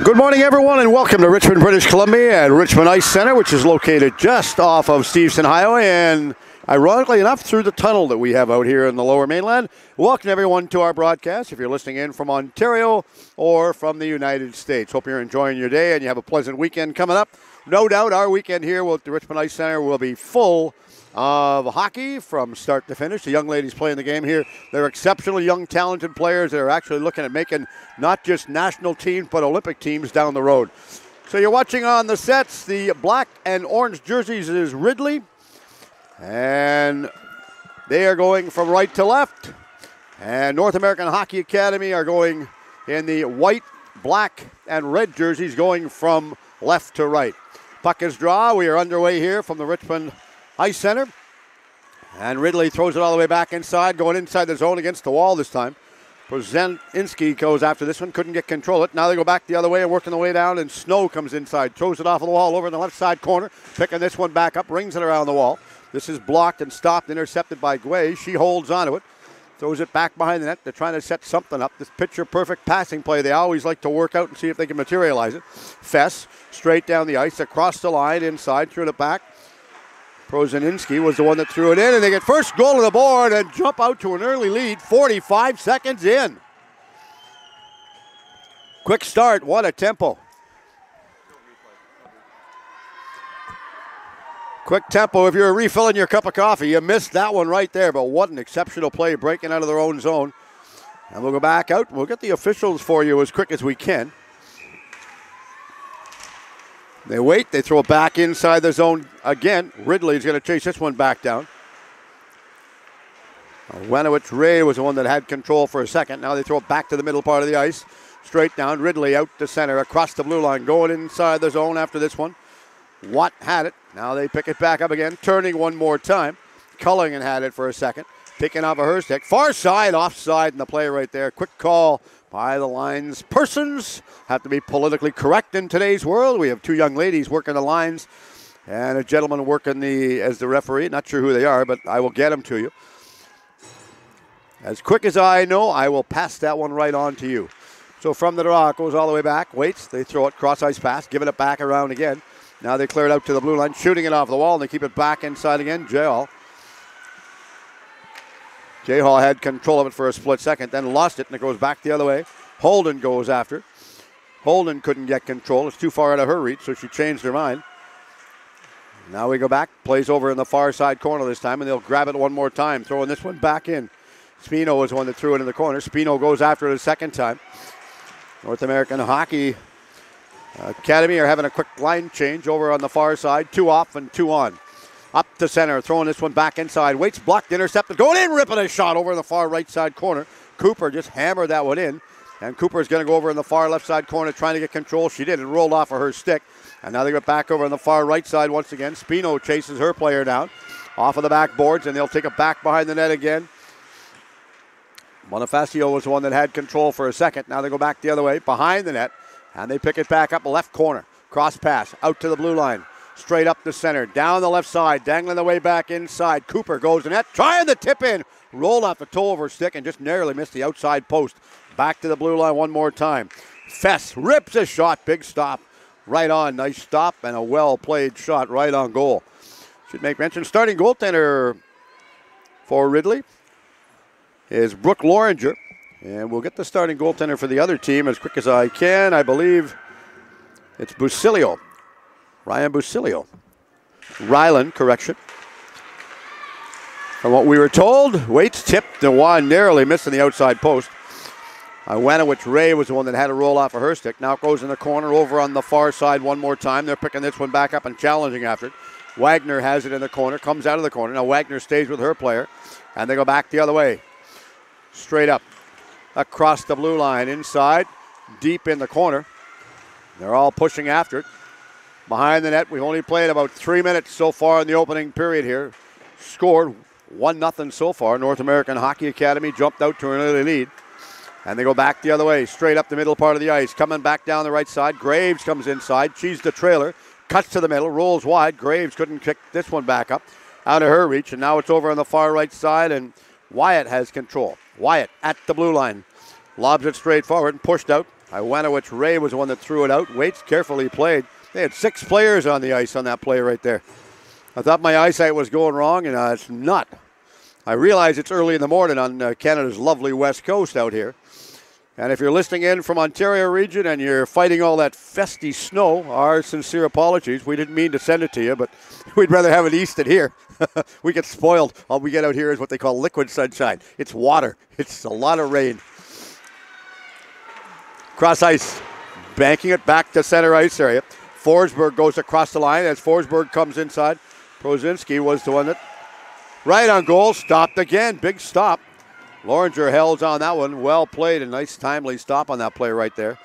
Good morning, everyone, and welcome to Richmond, British Columbia at Richmond Ice Center, which is located just off of Stevenson Highway and, ironically enough, through the tunnel that we have out here in the Lower Mainland. Welcome, everyone, to our broadcast. If you're listening in from Ontario or from the United States, hope you're enjoying your day and you have a pleasant weekend coming up. No doubt our weekend here at the Richmond Ice Center will be full of hockey from start to finish. The young ladies playing the game here, they're exceptionally young, talented players that are actually looking at making not just national teams but Olympic teams down the road. So you're watching on the sets, the black and orange jerseys is Ridley, and they are going from right to left, and North American Hockey Academy are going in the white, black, and red jerseys going from left to right. Puck is draw. We are underway here from the Richmond Ice Center, and Ridley throws it all the way back inside, going inside the zone against the wall this time. Brzezinski goes after this one, couldn't get control of it. Now they go back the other way and working the way down, and Snow comes inside, throws it off of the wall over in the left side corner, picking this one back up, rings it around the wall. This is blocked and stopped, intercepted by Guay. She holds onto it, throws it back behind the net. They're trying to set something up. This picture-perfect passing play they always like to work out and see if they can materialize it. Fess, straight down the ice, across the line, inside, threw it back. Brzezinski was the one that threw it in, and they get first goal on the board and jump out to an early lead, 45 seconds in. Quick start, what a tempo. Quick tempo, if you're refilling your cup of coffee, you missed that one right there, but what an exceptional play, breaking out of their own zone. And we'll go back out, we'll get the officials for you as quick as we can. They wait, they throw it back inside the zone again. Ridley's going to chase this one back down. Ray was the one that had control for a second. Now they throw it back to the middle part of the ice. Straight down, Ridley out to center, across the blue line, going inside the zone after this one. Watt had it. Now they pick it back up again, turning one more time. Cullingan had it for a second. Picking off of her stick. Far side, offside in the play right there. Quick call by the lines persons. Have to be politically correct in today's world. We have two young ladies working the lines and a gentleman working as the referee. Not sure who they are, but I will get them to you. As quick as I know, I will pass that one right on to you. So from the draw, it goes all the way back. Waits, they throw it, cross ice pass, giving it back around again. Now they clear it out to the blue line, shooting it off the wall, and they keep it back inside again. JWHL had control of it for a split second, then lost it, and it goes back the other way. Holden goes after. Holden couldn't get control. It's too far out of her reach, so she changed her mind. Now we go back. Plays over in the far side corner this time, and they'll grab it one more time, throwing this one back in. Spino was the one that threw it in the corner. Spino goes after it a second time. North American Hockey Academy are having a quick line change over on the far side. 2 off and 2 on. Up to center, throwing this one back inside. Waits, blocked, intercepted, going in, ripping a shot over in the far right side corner. Cooper just hammered that one in. And Cooper's going to go over in the far left side corner trying to get control. She did. It rolled off of her stick. And now they get back over on the far right side once again. Spino chases her player down off of the backboards, and they'll take it back behind the net again. Bonifacio was the one that had control for a second. Now they go back the other way behind the net, and they pick it back up left corner. Cross pass out to the blue line. Straight up the center, down the left side, dangling the way back inside. Cooper goes to net, trying the tip in. Rolled off the toe of her stick and just narrowly missed the outside post. Back to the blue line one more time. Fess rips a shot, big stop. Right on, nice stop and a well-played shot right on goal. Should make mention, starting goaltender for Ridley is Brooke Loringer. And we'll get the starting goaltender for the other team as quick as I can. I believe it's Busilio. Ryan Busilio. Ryland, correction. From what we were told, Waits tipped the one, narrowly missing the outside post. Ray was the one that had a roll off of her stick. Now it goes in the corner over on the far side one more time. They're picking this one back up and challenging after it. Wagner has it in the corner, comes out of the corner. Now Wagner stays with her player, and they go back the other way. Straight up, across the blue line, inside, deep in the corner. They're all pushing after it. Behind the net, we've only played about 3 minutes so far in the opening period here. Scored 1-0 so far. North American Hockey Academy jumped out to an early lead. And they go back the other way, straight up the middle part of the ice. Coming back down the right side. Graves comes inside. She's the trailer. Cuts to the middle, rolls wide. Graves couldn't kick this one back up out of her reach. And now it's over on the far right side, and Wyatt has control. Wyatt at the blue line. Lobs it straight forward and pushed out. Iwanowicz Ray was the one that threw it out. Waits carefully played. They had 6 players on the ice on that play right there. I thought my eyesight was going wrong, and it's not. I realize it's early in the morning on Canada's lovely west coast out here. And if you're listening in from Ontario region and you're fighting all that festy snow, our sincere apologies. We didn't mean to send it to you, but we'd rather have it east than here. We get spoiled. All we get out here is what they call liquid sunshine. It's water. It's a lot of rain. Cross ice, banking it back to center ice area. Forsberg goes across the line as Forsberg comes inside. Prozinski was the one that right on goal, stopped again. Big stop. Loringer held on that one. Well played. A nice timely stop on that play right there.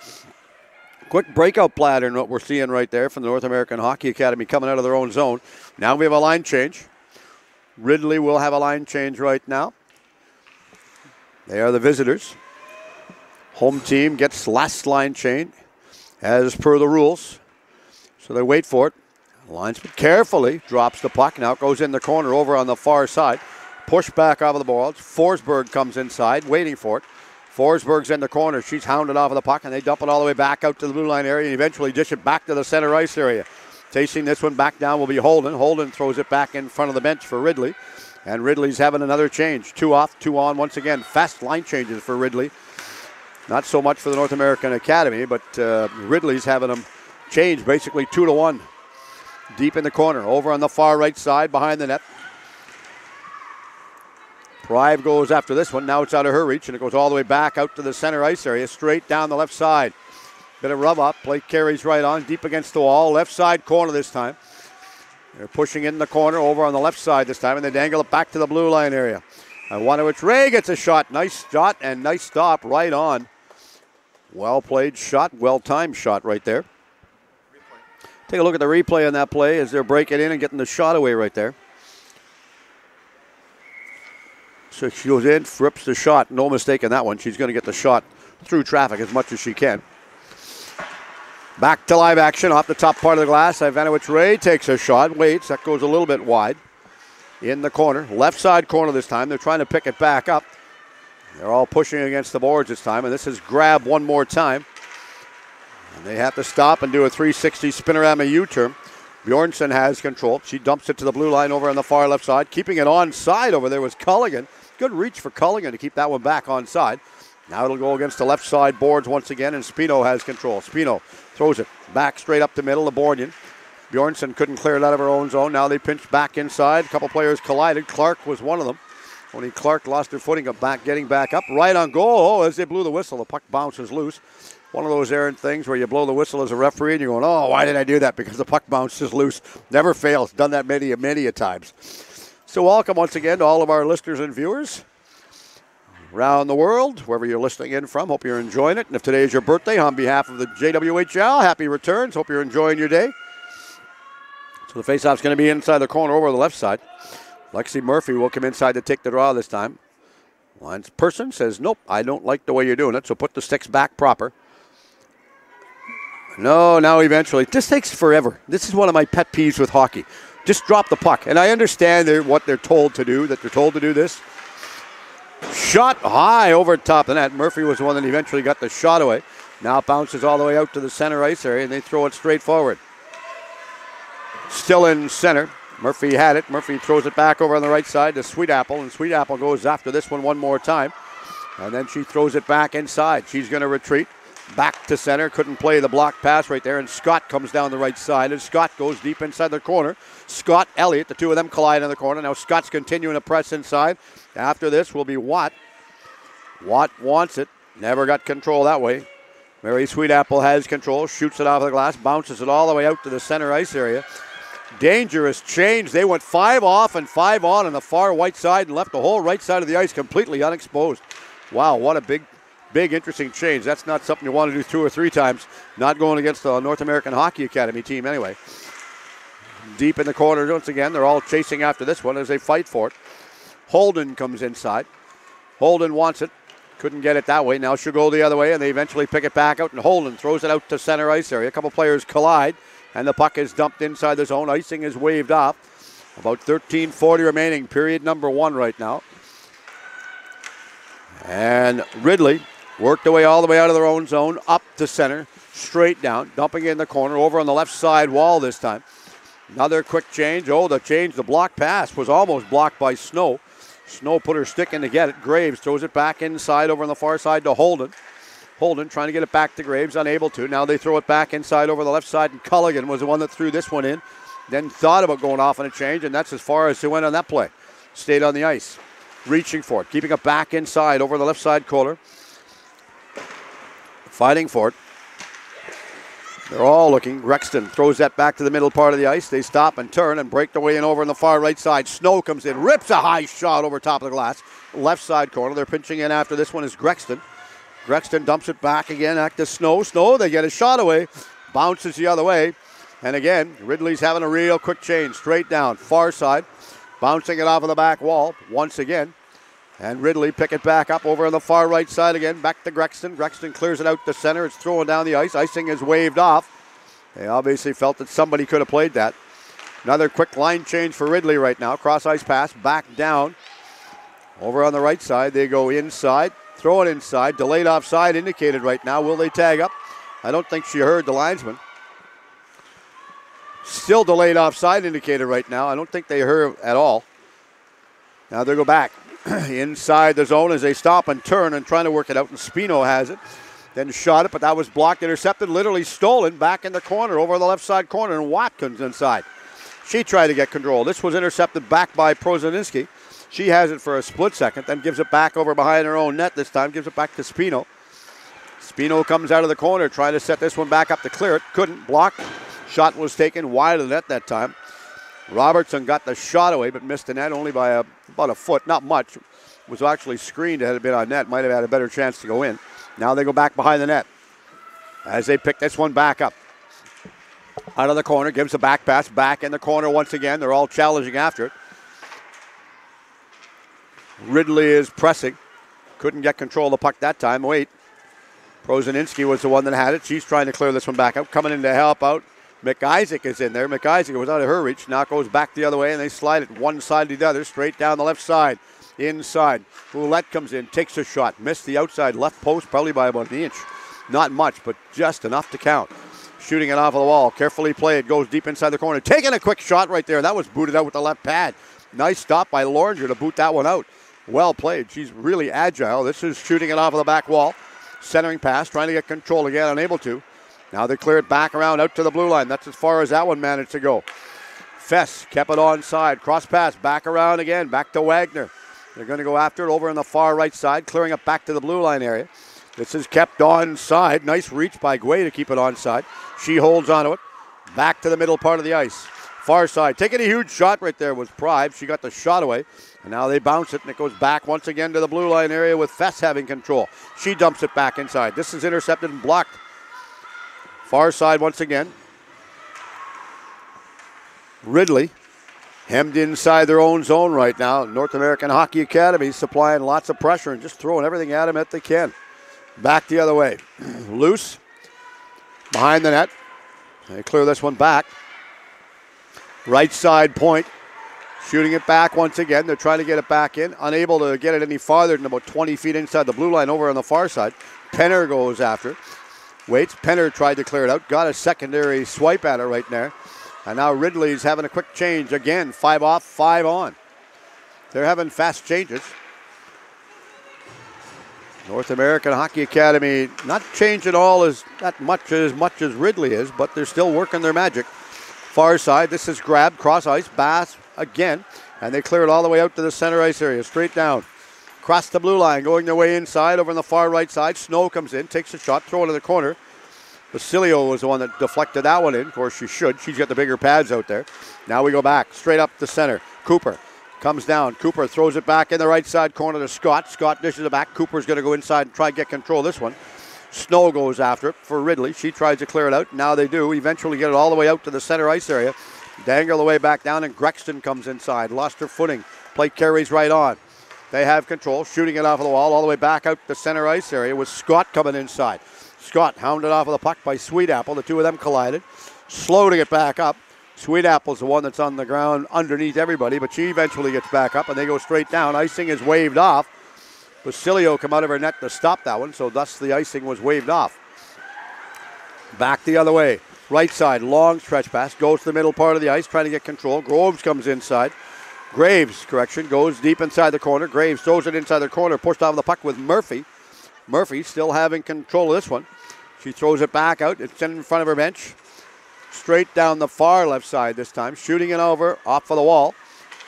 Quick breakout pattern, what we're seeing right there from the North American Hockey Academy coming out of their own zone. Now we have a line change. Ridley will have a line change right now. They are the visitors. Home team gets last line change as per the rules. So they wait for it. Linesman carefully drops the puck. Now it goes in the corner over on the far side. Push back off of the boards. Forsberg comes inside, waiting for it. Forsberg's in the corner. She's hounded off of the puck, and they dump it all the way back out to the blue line area and eventually dish it back to the center ice area. Chasing this one back down will be Holden. Holden throws it back in front of the bench for Ridley. And Ridley's having another change. 2 off, 2 on once again. Fast line changes for Ridley. Not so much for the North American Academy, but Ridley's having them change basically 2-1. Deep in the corner, over on the far right side behind the net. Prive goes after this one. Now it's out of her reach, and it goes all the way back out to the center ice area, straight down the left side. Bit of rub up. Play carries right on, deep against the wall. Left side corner this time. They're pushing in the corner over on the left side this time, and they dangle it back to the blue line area. Iwanowicz Ray gets a shot. Nice shot and nice stop right on. Well played shot, well timed shot right there. Take a look at the replay on that play as they're breaking in and getting the shot away right there. So she goes in, rips the shot. No mistake in that one. She's going to get the shot through traffic as much as she can. Back to live action off the top part of the glass. Ivanowicz Ray takes a shot, waits. That goes a little bit wide. In the corner, left side corner this time. They're trying to pick it back up. They're all pushing against the boards this time, and this is grab one more time. And they have to stop and do a 360 spinorama U-turn. Bjornsson has control. She dumps it to the blue line over on the far left side. Keeping it onside over there was Culligan. Good reach for Culligan to keep that one back onside. Now it'll go against the left side boards once again, and Spino has control. Spino throws it back straight up the middle of Bornian. Bjornsson couldn't clear it out of her own zone. Now they pinch back inside. A couple players collided. Clark was one of them. Only Clark lost her footing, getting back up. Right on goal. Oh, as they blew the whistle, the puck bounces loose. One of those errant things where you blow the whistle as a referee and you're going, oh, why did I do that? Because the puck bounces loose. Never fails. Done that many a times. So welcome once again to all of our listeners and viewers around the world, wherever you're listening in from. Hope you're enjoying it. And if today is your birthday, on behalf of the JWHL, happy returns. Hope you're enjoying your day. So the faceoff's going to be inside the corner over on the left side. Lexi Murphy will come inside to take the draw this time. Lines person says, nope, I don't like the way you're doing it, so put the sticks back proper. No, now eventually. This takes forever. This is one of my pet peeves with hockey. Just drop the puck. And I understand what they're told to do, that they're told to do this. Shot high over top of the net. Murphy was the one that eventually got the shot away. Now it bounces all the way out to the center ice area, and they throw it straight forward. Still in center. Murphy had it. Murphy throws it back over on the right side to Sweet Apple, and Sweet Apple goes after this one more time. And then she throws it back inside. She's going to retreat. Back to center. Couldn't play the block pass right there, and Scott comes down the right side, and Scott goes deep inside the corner. Scott, Elliott, the two of them collide in the corner. Now Scott's continuing to press inside. After this will be Watt. Watt wants it. Never got control that way. Mary Sweetapple has control. Shoots it off the glass. Bounces it all the way out to the center ice area. Dangerous change. They went 5 off and 5 on the far white side and left the whole right side of the ice completely unexposed. Wow, what a big, interesting change. That's not something you want to do 2 or 3 times. Not going against the North American Hockey Academy team anyway. Deep in the corner once again. They're all chasing after this one as they fight for it. Holden comes inside. Holden wants it. Couldn't get it that way. Now she'll go the other way, and they eventually pick it back out, and Holden throws it out to center ice area. A couple players collide, and the puck is dumped inside the zone. Icing is waved off. About 13:40 remaining, period number 1 right now. And Ridley Worked away all the way out of their own zone, up to center, straight down, dumping it in the corner, over on the left side wall this time. Another quick change. The block pass was almost blocked by Snow. Snow put her stick in to get it. Graves throws it back inside over on the far side to Holden. Holden trying to get it back to Graves, unable to. Now they throw it back inside over the left side, and Culligan was the one that threw this one in. Then thought about going off on a change, and that's as far as they went on that play. Stayed on the ice, reaching for it, keeping it back inside over the left side corner. Fighting for it. They're all looking. Rexton throws that back to the middle part of the ice. They stop and turn and break the way in over on the far right side. Snow comes in, rips a high shot over top of the glass. Left side corner. They're pinching in after this one is Grexton. Grexton dumps it back again. Back to Snow. Snow, they get a shot away. Bounces the other way. And again, Ridley's having a real quick change. Straight down, far side. Bouncing it off of the back wall once again. And Ridley pick it back up over on the far right side again. Back to Grexton. Grexton clears it out to center. It's thrown down the ice. Icing is waved off. They obviously felt that somebody could have played that. Another quick line change for Ridley right now. Cross ice pass. Back down. Over on the right side. They go inside. Throw it inside. Delayed offside indicated right now. Will they tag up? I don't think she heard the linesman. Still delayed offside indicated right now. I don't think they heard at all. Now they go back. Inside the zone as they stop and turn and trying to work it out, and Spino has it. Then shot it, but that was blocked, intercepted, literally stolen back in the corner over the left side corner, and Watkins inside. She tried to get control. This was intercepted back by Prozaninski. She has it for a split second, then gives it back over behind her own net this time, gives it back to Spino. Spino comes out of the corner, trying to set this one back up to clear it. Couldn't block. Shot was taken wide of the net that time. Robertson got the shot away, but missed the net only by about a foot. Not much. Was actually screened had it been on net. Might have had a better chance to go in. Now they go back behind the net as they pick this one back up. Out of the corner, gives the back pass. Back in the corner once again. They're all challenging after it. Ridley is pressing. Couldn't get control of the puck that time. Wait. Prozaninski was the one that had it. She's trying to clear this one back up. Coming in to help out. McIsaac is in there. McIsaac was out of her reach. Now it goes back the other way, and they slide it one side to the other, straight down the left side. Inside. Roulette comes in, takes a shot. Missed the outside left post probably by about an inch. Not much, but just enough to count. Shooting it off of the wall. Carefully played. Goes deep inside the corner. Taking a quick shot right there. That was booted out with the left pad. Nice stop by Loringer to boot that one out. Well played. She's really agile. This is shooting it off of the back wall. Centering pass. Trying to get control again. Unable to. Now they clear it back around out to the blue line. That's as far as that one managed to go. Fess kept it onside. Cross pass back around again. Back to Wagner. They're going to go after it over on the far right side, clearing it back to the blue line area. This is kept onside. Nice reach by Guay to keep it onside. She holds onto it. Back to the middle part of the ice. Far side. Taking a huge shot right there was Pride. She got the shot away. And now they bounce it, and it goes back once again to the blue line area with Fess having control. She dumps it back inside. This is intercepted and blocked. Far side once again. Ridley hemmed inside their own zone right now. North American Hockey Academy supplying lots of pressure and just throwing everything at them that they can. Back the other way. Loose. Behind the net. They clear this one back. Right side point. Shooting it back once again. They're trying to get it back in. Unable to get it any farther than about 20 feet inside the blue line over on the far side. Penner goes after it. Waits. Penner tried to clear it out. Got a secondary swipe at it right there. And now Ridley's having a quick change again. 5 off, 5 on. They're having fast changes. North American Hockey Academy not changing all as much as Ridley is, but they're still working their magic. Far side. This is grabbed. Cross ice. Bass again. And they clear it all the way out to the center ice area. Straight down. Across the blue line. Going their way inside over on the far right side. Snow comes in. Takes a shot. Throw it in the corner. Basilio was the one that deflected that one in. Of course, she should. She's got the bigger pads out there. Now we go back. Straight up the center. Cooper comes down. Cooper throws it back in the right side corner to Scott. Scott dishes it back. Cooper's going to go inside and try to get control of this one. Snow goes after it for Ridley. She tries to clear it out. Now they do. Eventually get it all the way out to the center ice area. Dangle the way back down, and Grexton comes inside. Lost her footing. Play carries right on. They have control. Shooting it off of the wall all the way back out to the center ice area with Scott coming inside. Scott hounded off of the puck by Sweet Apple. The two of them collided. Slow to get back up. Sweet Apple's the one that's on the ground underneath everybody, but she eventually gets back up, and they go straight down. Icing is waved off. Basilio come out of her net to stop that one, so thus the icing was waved off. Back the other way. Right side, long stretch pass. Goes to the middle part of the ice, trying to get control. Groves comes inside. Graves, goes deep inside the corner. Graves throws it inside the corner, pushed off the puck with Murphy. Murphy still having control of this one. She throws it back out. It's in front of her bench. Straight down the far left side this time. Shooting it over, off of the wall.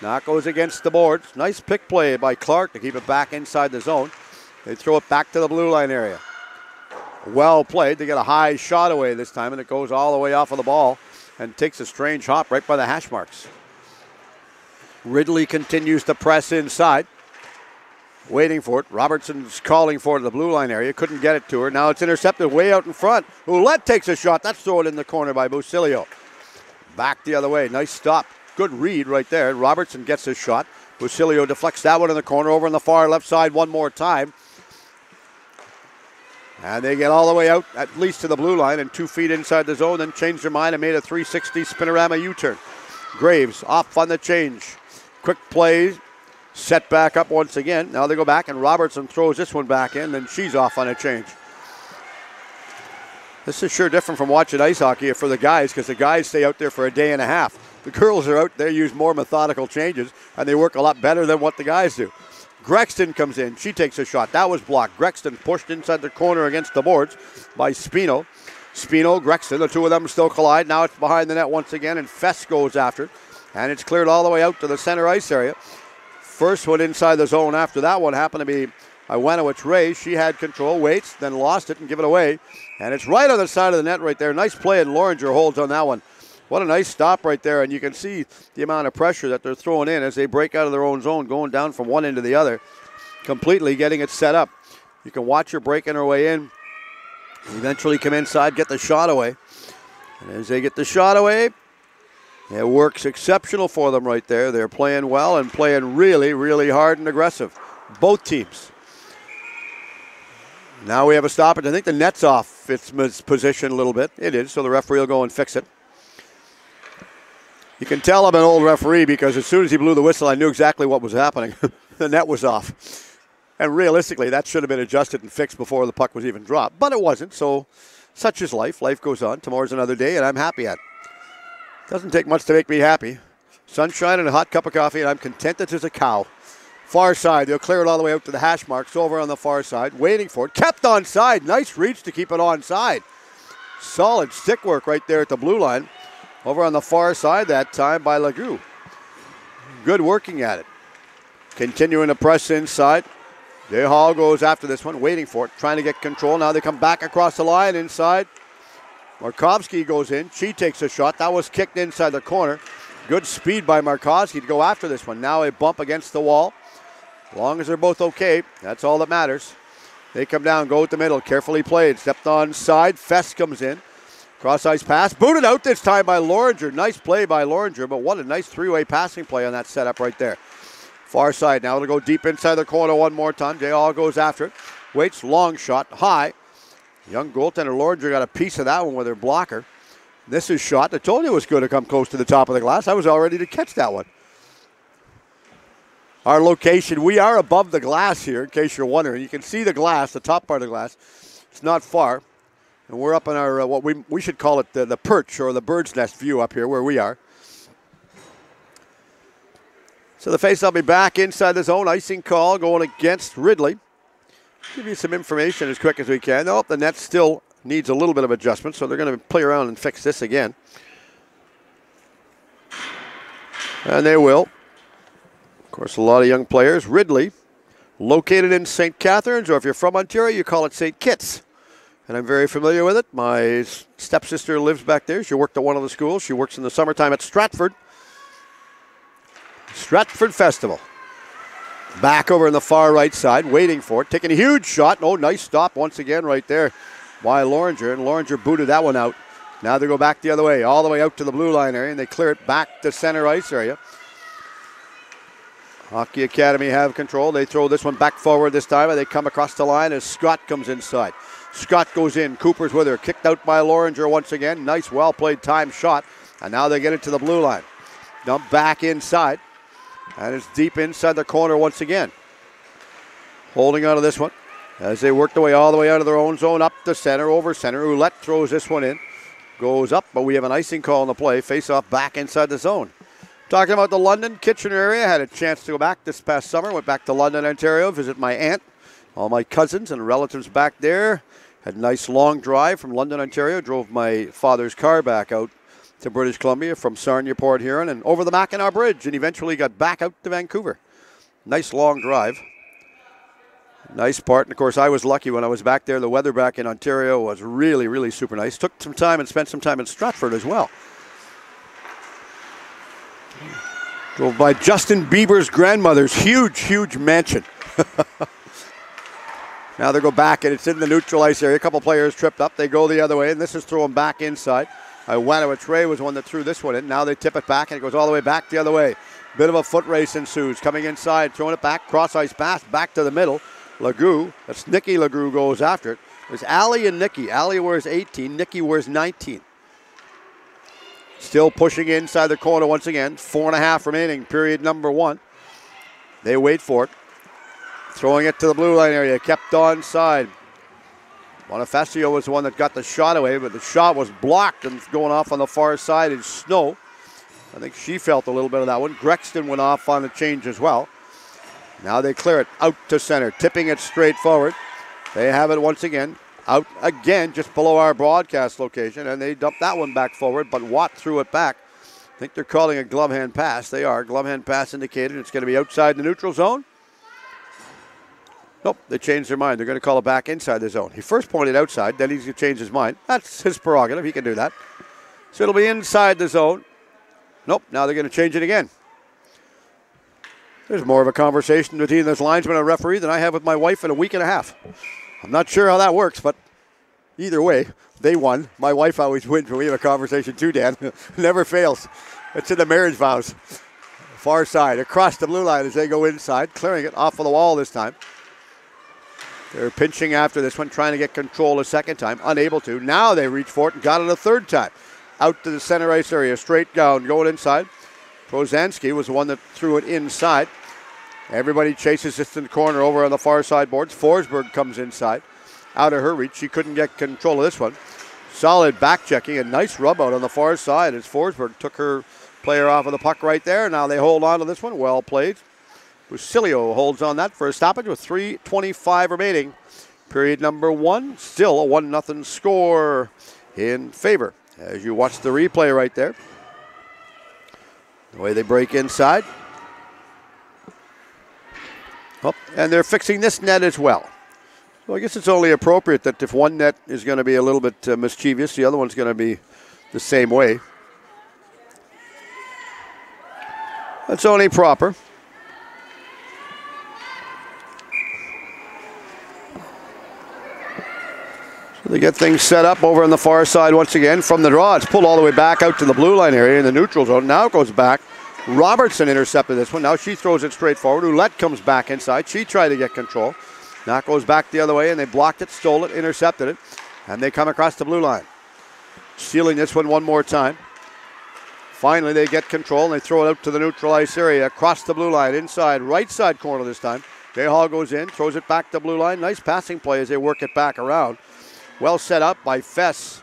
Now it goes against the boards. Nice pick play by Clark to keep it back inside the zone. They throw it back to the blue line area. Well played. They get a high shot away this time, and it goes all the way off of the ball and takes a strange hop right by the hash marks. Ridley continues to press inside. Waiting for it. Robertson's calling for it in the blue line area. Couldn't get it to her. Now it's intercepted way out in front. Ouellette takes a shot. That's thrown in the corner by Basilio. Back the other way. Nice stop. Good read right there. Robertson gets his shot. Basilio deflects that one in the corner over on the far left side one more time. And they get all the way out, at least to the blue line, and 2 feet inside the zone, then changed their mind and made a 360 spinorama U-turn. Graves off on the change. Quick plays, set back up once again. Now they go back, and Robertson throws this one back in, then she's off on a change. This is sure different from watching ice hockey for the guys, because the guys stay out there for a day and a half. The girls are out there, use more methodical changes, and they work a lot better than what the guys do. Grexton comes in. She takes a shot. That was blocked. Grexton pushed inside the corner against the boards by Spino. Spino, Grexton, the two of them still collide. Now it's behind the net once again, and Fest goes after it. And it's cleared all the way out to the center ice area. First one inside the zone after that one happened to be Iwanowicz Ray. She had control, waits, then lost it and give it away. And it's right on the side of the net right there. Nice play, and Loringer holds on that one. What a nice stop right there, and you can see the amount of pressure that they're throwing in as they break out of their own zone, going down from one end to the other, completely getting it set up. You can watch her breaking her way in, eventually come inside, get the shot away. And as they get the shot away, it works exceptional for them right there. They're playing well and playing really, really hard and aggressive, both teams. Now we have a stoppage. I think the net's off its position a little bit. It is, so the referee will go and fix it. You can tell I'm an old referee because as soon as he blew the whistle, I knew exactly what was happening. The net was off. And realistically, that should have been adjusted and fixed before the puck was even dropped. But it wasn't, so such is life. Life goes on. Tomorrow's another day, and I'm happy at it. Doesn't take much to make me happy. Sunshine and a hot cup of coffee, and I'm contented as a cow. Far side, they'll clear it all the way out to the hash marks over on the far side. Waiting for it. Kept on side. Nice reach to keep it on side. Solid stick work right there at the blue line. Over on the far side that time by Legoux. Good working at it. Continuing to press inside. JWHL goes after this one, waiting for it, trying to get control. Now they come back across the line inside. Markovsky goes in. She takes a shot. That was kicked inside the corner. Good speed by Markovsky to go after this one. Now a bump against the wall. As long as they're both okay, that's all that matters. They come down, go with the middle. Carefully played. Stepped on side. Fest comes in. Cross-ice pass, booted out this time by Loringer. Nice play by Loringer, but what a nice three-way passing play on that setup right there. Far side now, it'll go deep inside the corner one more time. JWHL goes after it. Waits, long shot, high. Young goaltender Loringer got a piece of that one with her blocker. This is shot. I told you it was going to come close to the top of the glass. I was all ready to catch that one. Our location, we are above the glass here, in case you're wondering. You can see the glass, the top part of the glass. It's not far. And we're up in our, what we should call it the perch or the bird's nest view up here where we are. So the face will be back inside the zone. Icing call going against Ridley. Give you some information as quick as we can. Oh, the net still needs a little bit of adjustment, so they're going to play around and fix this again. And they will. Of course, a lot of young players. Ridley, located in St. Catharines, or if you're from Ontario, you call it St. Kitts. And I'm very familiar with it. My stepsister lives back there. She worked at one of the schools. She works in the summertime at Stratford. Stratford Festival. Back over on the far right side, waiting for it. Taking a huge shot. Oh, nice stop once again right there by Loringer. And Loringer booted that one out. Now they go back the other way, all the way out to the blue line area, and they clear it back to center ice area. Hockey Academy have control. They throw this one back forward this time, and they come across the line as Scott comes inside. Scott goes in. Cooper's with her. Kicked out by Loringer once again. Nice, well-played time shot. And now they get it to the blue line. Dump back inside. And it's deep inside the corner once again. holding on to this one as they work their way all the way out of their own zone, up to center, over center. Ouellette throws this one in. Goes up, but we have an icing call on the play. Face-off back inside the zone. Talking about the London, Kitchener area. Had a chance to go back this past summer. Went back to London, Ontario, visit my aunt. All my cousins and relatives back there. Had a nice long drive from London, Ontario. Drove my father's car back out to British Columbia from Sarnia, Port Huron, and over the Mackinac Bridge, and eventually got back out to Vancouver. Nice long drive. Nice part, and of course I was lucky when I was back there. The weather back in Ontario was really, really super nice. Took some time and spent some time in Stratford as well. Drove by Justin Bieber's grandmother's huge mansion. Now they go back, and it's in the neutral ice area. A couple players tripped up. They go the other way, and this is thrown back inside. Iwanowitz was one that threw this one in. Now they tip it back, and it goes all the way back the other way. Bit of a foot race ensues. Coming inside, throwing it back, cross-ice pass, back to the middle. Legoux, that's Nikki Legoux goes after it. There's Allie and Nikki. Allie wears 18, Nikki wears 19. Still pushing inside the corner once again. 4.5 remaining, period number 1. They wait for it. Throwing it to the blue line area, kept onside. Bonifacio was the one that got the shot away, but the shot was blocked and going off on the far side in snow. I think she felt a little bit of that one. Grexton went off on the change as well. Now they clear it out to center, tipping it straight forward. They have it once again, out again, just below our broadcast location, and they dump that one back forward, but Watt threw it back. I think they're calling a glove hand pass. They are. Glove hand pass indicated. It's going to be outside the neutral zone. Nope, they changed their mind. They're going to call it back inside the zone. He first pointed outside, then he's going to change his mind. That's his prerogative. He can do that. So it'll be inside the zone. Nope, now they're going to change it again. There's more of a conversation between this linesman and referee than I have with my wife in a week and a half. I'm not sure how that works, but either way, they won. My wife always wins when we have a conversation too, Dan. Never fails. It's in the marriage vows. Far side, across the blue line as they go inside, clearing it off of the wall this time. They're pinching after this one, trying to get control a second time. Unable to. Now they reach for it and got it a third time. Out to the center ice area, straight down, going inside. Prozansky was the one that threw it inside. Everybody chases this in the corner over on the far side boards. Forsberg comes inside. Out of her reach. She couldn't get control of this one. Solid back checking. A nice rub out on the far side as Forsberg took her player off of the puck right there. Now they hold on to this one. Well played. Busilio holds on that for a stoppage with 3:25 remaining. Period number 1. Still a 1-0 score in favor. As you watch the replay right there. The way they break inside. Oh, and they're fixing this net as well. So I guess it's only appropriate that if one net is going to be a little bit mischievous, the other one's going to be the same way. That's only proper. So they get things set up over on the far side once again. From the draw, it's pulled all the way back out to the blue line area in the neutral zone. Now it goes back. Robertson intercepted this one. Now she throws it straight forward. Ouellette comes back inside. She tried to get control. Now it goes back the other way, and they blocked it, stole it, intercepted it, and they come across the blue line. Sealing this one more time. Finally, they get control, and they throw it out to the neutral ice area, across the blue line, inside, right side corner this time. Gayhall goes in, throws it back to blue line. Nice passing play as they work it back around. Well set up by Fess.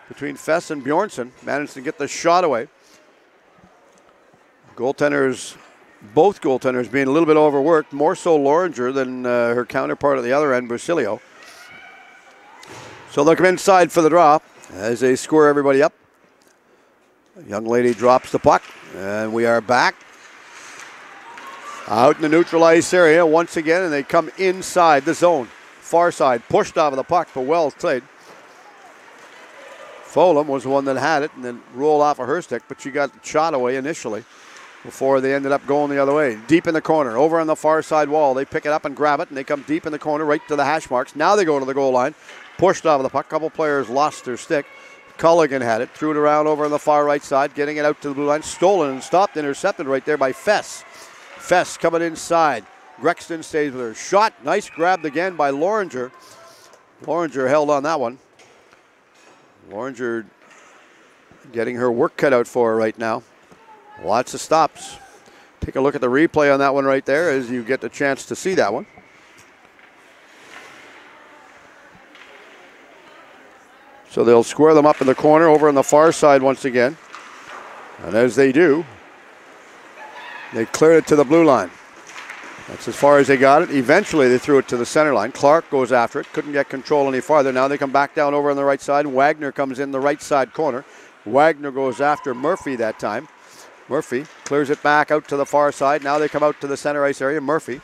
Between Fess and Bjornsson, managed to get the shot away. Goaltenders, both goaltenders being a little bit overworked, more so Loringer than her counterpart at the other end, Busilio. So they'll come inside for the draw as they square everybody up. A young lady drops the puck, and we are back. Out in the neutral ice area once again, and they come inside the zone. Far side, pushed off of the puck, but well played. Fulham was the one that had it and then rolled off of her stick, but she got shot away initially before they ended up going the other way. Deep in the corner, over on the far side wall. They pick it up and grab it, and they come deep in the corner right to the hash marks. Now they go to the goal line. Pushed off of the puck. A couple players lost their stick. Culligan had it. Threw it around over on the far right side, getting it out to the blue line. Stolen and stopped, intercepted right there by Fess. Fess coming inside. Grexton stays with her. Shot, nice, grabbed again by Loringer. Loringer held on that one. Loringer getting her work cut out for her right now. Lots of stops. Take a look at the replay on that one right there as you get the chance to see that one. So they'll square them up in the corner over on the far side once again. And as they do, they cleared it to the blue line. That's as far as they got it. Eventually they threw it to the center line. Clark goes after it. Couldn't get control any farther. Now they come back down over on the right side. Wagner comes in the right side corner. Wagner goes after Murphy that time. Murphy clears it back out to the far side. Now they come out to the center ice area. Murphy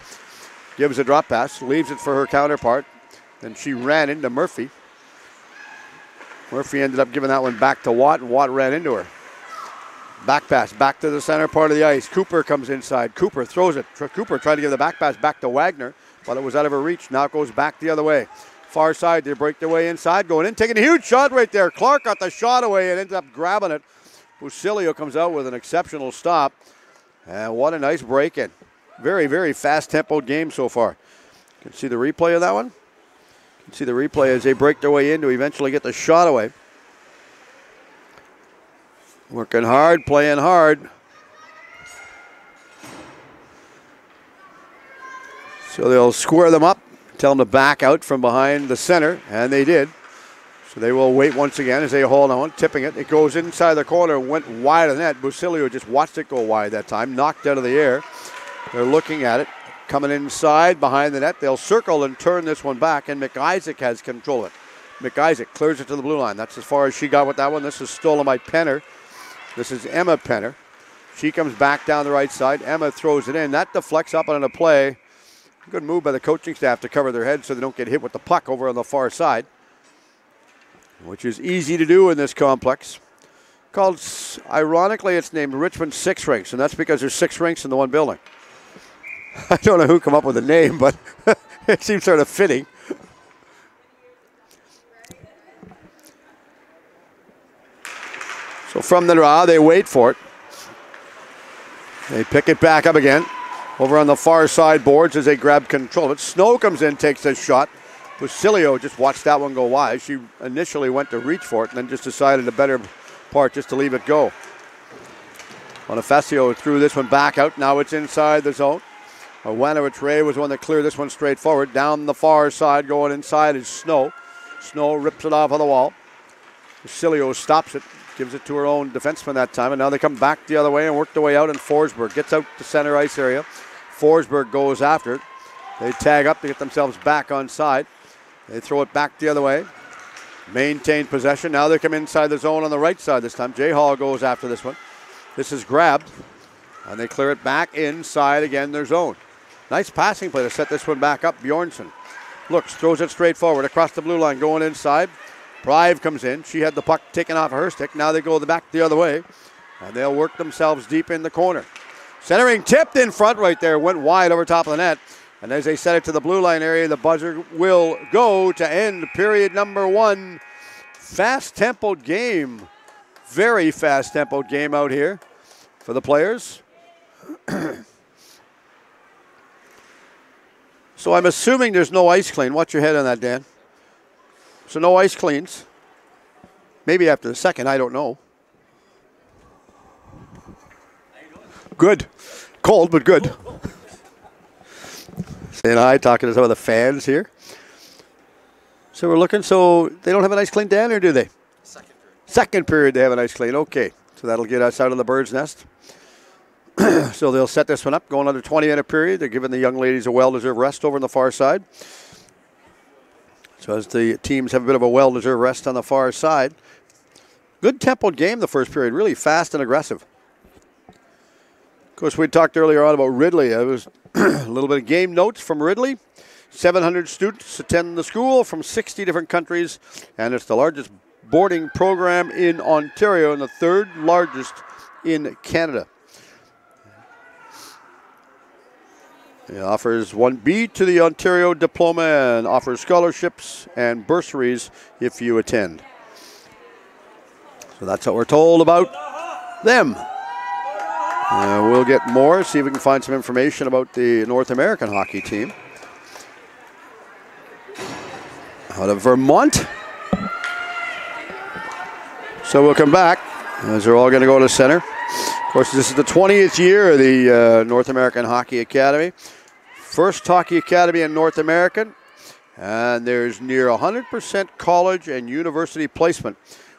gives a drop pass, leaves it for her counterpart. Then she ran into Murphy. Murphy ended up giving that one back to Watt, and Watt ran into her. Back pass, back to the center part of the ice. Cooper comes inside. Cooper throws it. Cooper tried to give the back pass back to Wagner, but it was out of her reach. Now it goes back the other way. Far side, they break their way inside, going in, taking a huge shot right there. Clark got the shot away and ended up grabbing it. Busilio comes out with an exceptional stop. And what a nice break-in. Very, very fast-tempoed game so far. You can see the replay of that one. You can see the replay as they break their way in to eventually get the shot away. Working hard, playing hard. So they'll square them up, tell them to back out from behind the center, and they did. So they will wait once again as they hold on, tipping it. It goes inside the corner, went wide of the net. Busilio just watched it go wide that time, knocked out of the air. They're looking at it, coming inside behind the net. They'll circle and turn this one back, and McIsaac has control of it. McIsaac clears it to the blue line. That's as far as she got with that one. This is stolen by Penner. This is Emma Penner. She comes back down the right side. Emma throws it in. That deflects up on a play. Good move by the coaching staff to cover their heads so they don't get hit with the puck over on the far side, which is easy to do in this complex. Called, ironically, it's named Richmond Six Rinks, and that's because there's 6 rinks in the one building. I don't know who come up with the name, but it seems sort of fitting. So from the draw, they wait for it. They pick it back up again. Over on the far side boards as they grab control of it. Snow comes in, takes a shot. Busilio just watched that one go wide. She initially went to reach for it and then just decided a better part just to leave it go. Bonifacio threw this one back out. Now it's inside the zone. Ray was one that cleared this one straight forward. Down the far side, going inside is Snow. Snow rips it off of the wall. Busilio stops it, gives it to her own defenseman that time, and now they come back the other way and work their way out, and Forsberg gets out the center ice area. Forsberg goes after it. They tag up to get themselves back on side. They throw it back the other way. Maintain possession. Now they come inside the zone on the right side this time. Jay Hall goes after this one. This is grabbed, and they clear it back inside again their zone. Nice passing play to set this one back up. Bjornsson looks, throws it straight forward across the blue line, going inside. Prive comes in. She had the puck taken off of her stick. Now they go back the other way, and they'll work themselves deep in the corner. Centering tipped in front right there, went wide over top of the net. And as they set it to the blue line area, the buzzer will go to end period number 1. Fast-tempoed game. Very fast-tempoed game out here for the players. So I'm assuming there's no ice clean. Watch your head on that, Dan. So no ice cleans. Maybe after the second, I don't know. Good. Cold, but good. Saying hi, talking to some of the fans here. So we're looking, so they don't have an ice clean, Dan, or do they? Second period. Second period they have an ice clean, okay. So that'll get us out of the bird's nest. So they'll set this one up, going under 20-minute period. They're giving the young ladies a well-deserved rest over on the far side. So as the teams have a bit of a well-deserved rest on the far side. Good tempoed game the first period, really fast and aggressive. Of course, we talked earlier on about Ridley. It was a little bit of game notes from Ridley. 700 students attend the school from 60 different countries, and it's the largest boarding program in Ontario and the 3rd largest in Canada. It offers 1B to the Ontario diploma and offers scholarships and bursaries if you attend. So that's what we're told about them. We'll get more, see if we can find some information about the North American hockey team. Out of Vermont. So we'll come back as they're all going to go to center. Of course, this is the 20th year of the North American Hockey Academy. First hockey academy in North America. And there's near 100% college and university placement,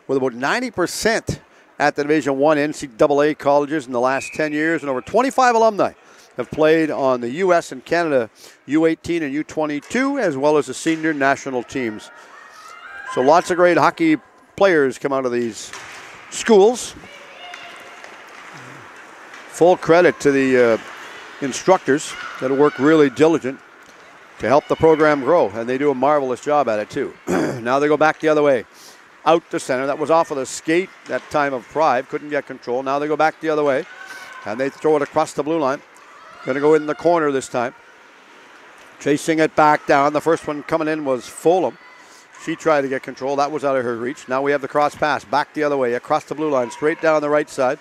with about 90% at the Division I NCAA colleges in the last 10 years, and over 25 alumni have played on the U.S. and Canada U-18 and U-22, as well as the senior national teams. So lots of great hockey players come out of these schools. Full credit to the instructors that work really diligent to help the program grow, and they do a marvelous job at it too. Now they go back the other way. Out to center. That was off of the skate that time of Pride. Couldn't get control. Now they go back the other way, and they throw it across the blue line. Going to go in the corner this time. Chasing it back down. The first one coming in was Fulham. She tried to get control. That was out of her reach. Now we have the cross pass. Back the other way. Across the blue line. Straight down the right side.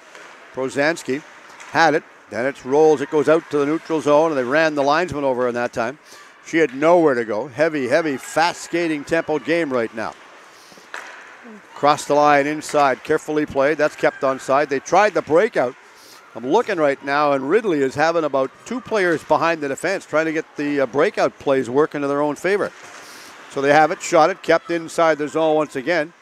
Prozansky had it. Then it rolls. It goes out to the neutral zone, and they ran the linesman over in that time. She had nowhere to go. Heavy, fast skating tempo game right now. Cross the line inside. Carefully played. That's kept onside. They tried the breakout. I'm looking right now, and Ridley is having about 2 players behind the defense trying to get the breakout plays working to their own favor. So they have it, shot it, kept inside the zone once again.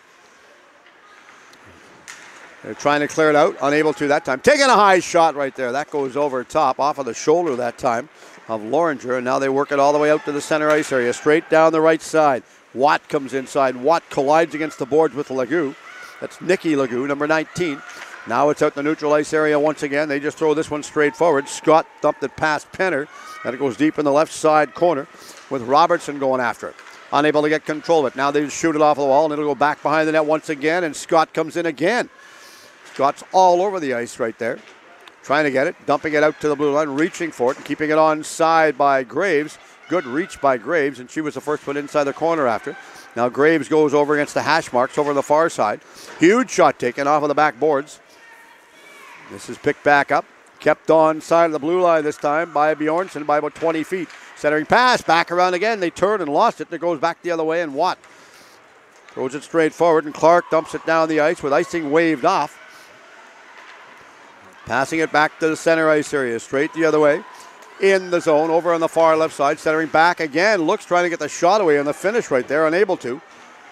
They're trying to clear it out, unable to that time. Taking a high shot right there. That goes over top, off of the shoulder that time of Loringer, and now they work it all the way out to the center ice area, straight down the right side. Watt comes inside. Watt collides against the boards with Legault. That's Nikki Legault, number 19. Now it's out in the neutral ice area once again. They just throw this one straight forward. Scott dumped it past Penner, and it goes deep in the left side corner with Robertson going after it. Unable to get control of it. Now they just shoot it off the wall, and it'll go back behind the net once again, and Scott comes in again. Scott's all over the ice right there. Trying to get it, dumping it out to the blue line, reaching for it, and keeping it onside by Graves. Good reach by Graves, and she was the first one inside the corner after. Now Graves goes over against the hash marks over on the far side. Huge shot taken off of the backboards. This is picked back up. Kept on side of the blue line this time by Bjornsson by about 20 feet. Centering pass, back around again. They turn and lost it. It goes back the other way, and Watt throws it straight forward, and Clark dumps it down the ice with icing waved off. Passing it back to the center ice area, straight the other way. In the zone, over on the far left side, centering back again. Looks trying to get the shot away on the finish right there, unable to.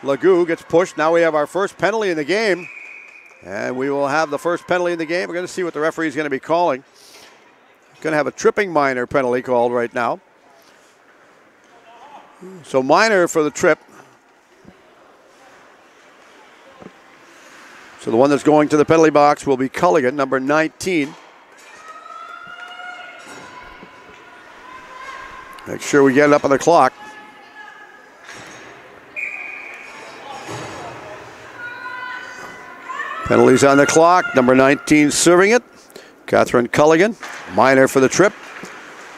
Legault gets pushed. Now we have our first penalty in the game. And we will have the first penalty in the game. We're going to see what the referee is going to be calling. Going to have a tripping minor penalty called right now. So minor for the trip. So the one that's going to the penalty box will be Culligan, number 19. Make sure we get it up on the clock. Penalties on the clock. Number 19 serving it. Catherine Culligan. Minor for the trip.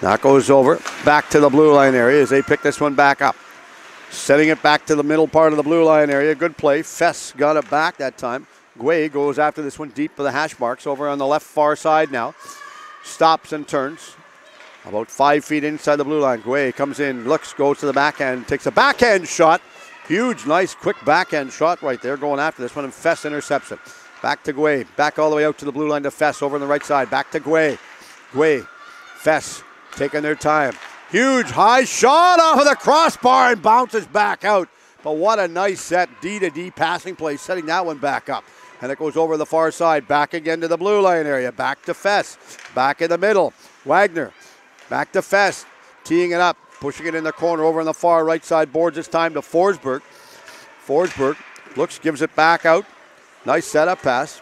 That goes over. Back to the blue line area as they pick this one back up. Setting it back to the middle part of the blue line area. Good play. Fess got it back that time. Guay goes after this one deep for the hash marks over on the left far side now. Stops and turns. About 5 feet inside the blue line. Guay comes in, looks, goes to the backhand, takes a backhand shot. Huge, nice, quick backhand shot right there going after this one, and Fess intercepts it. Back to Guay, back all the way out to the blue line to Fess over on the right side. Back to Guay. Guay, Fess taking their time. Huge, high shot off of the crossbar and bounces back out. But what a nice set, D-to-D passing play, setting that one back up. And it goes over the far side, back again to the blue line area. Back to Fess, back in the middle. Wagner, back to Fess, teeing it up, pushing it in the corner over on the far right side boards this time to Forsberg. Forsberg looks, gives it back out. Nice setup pass.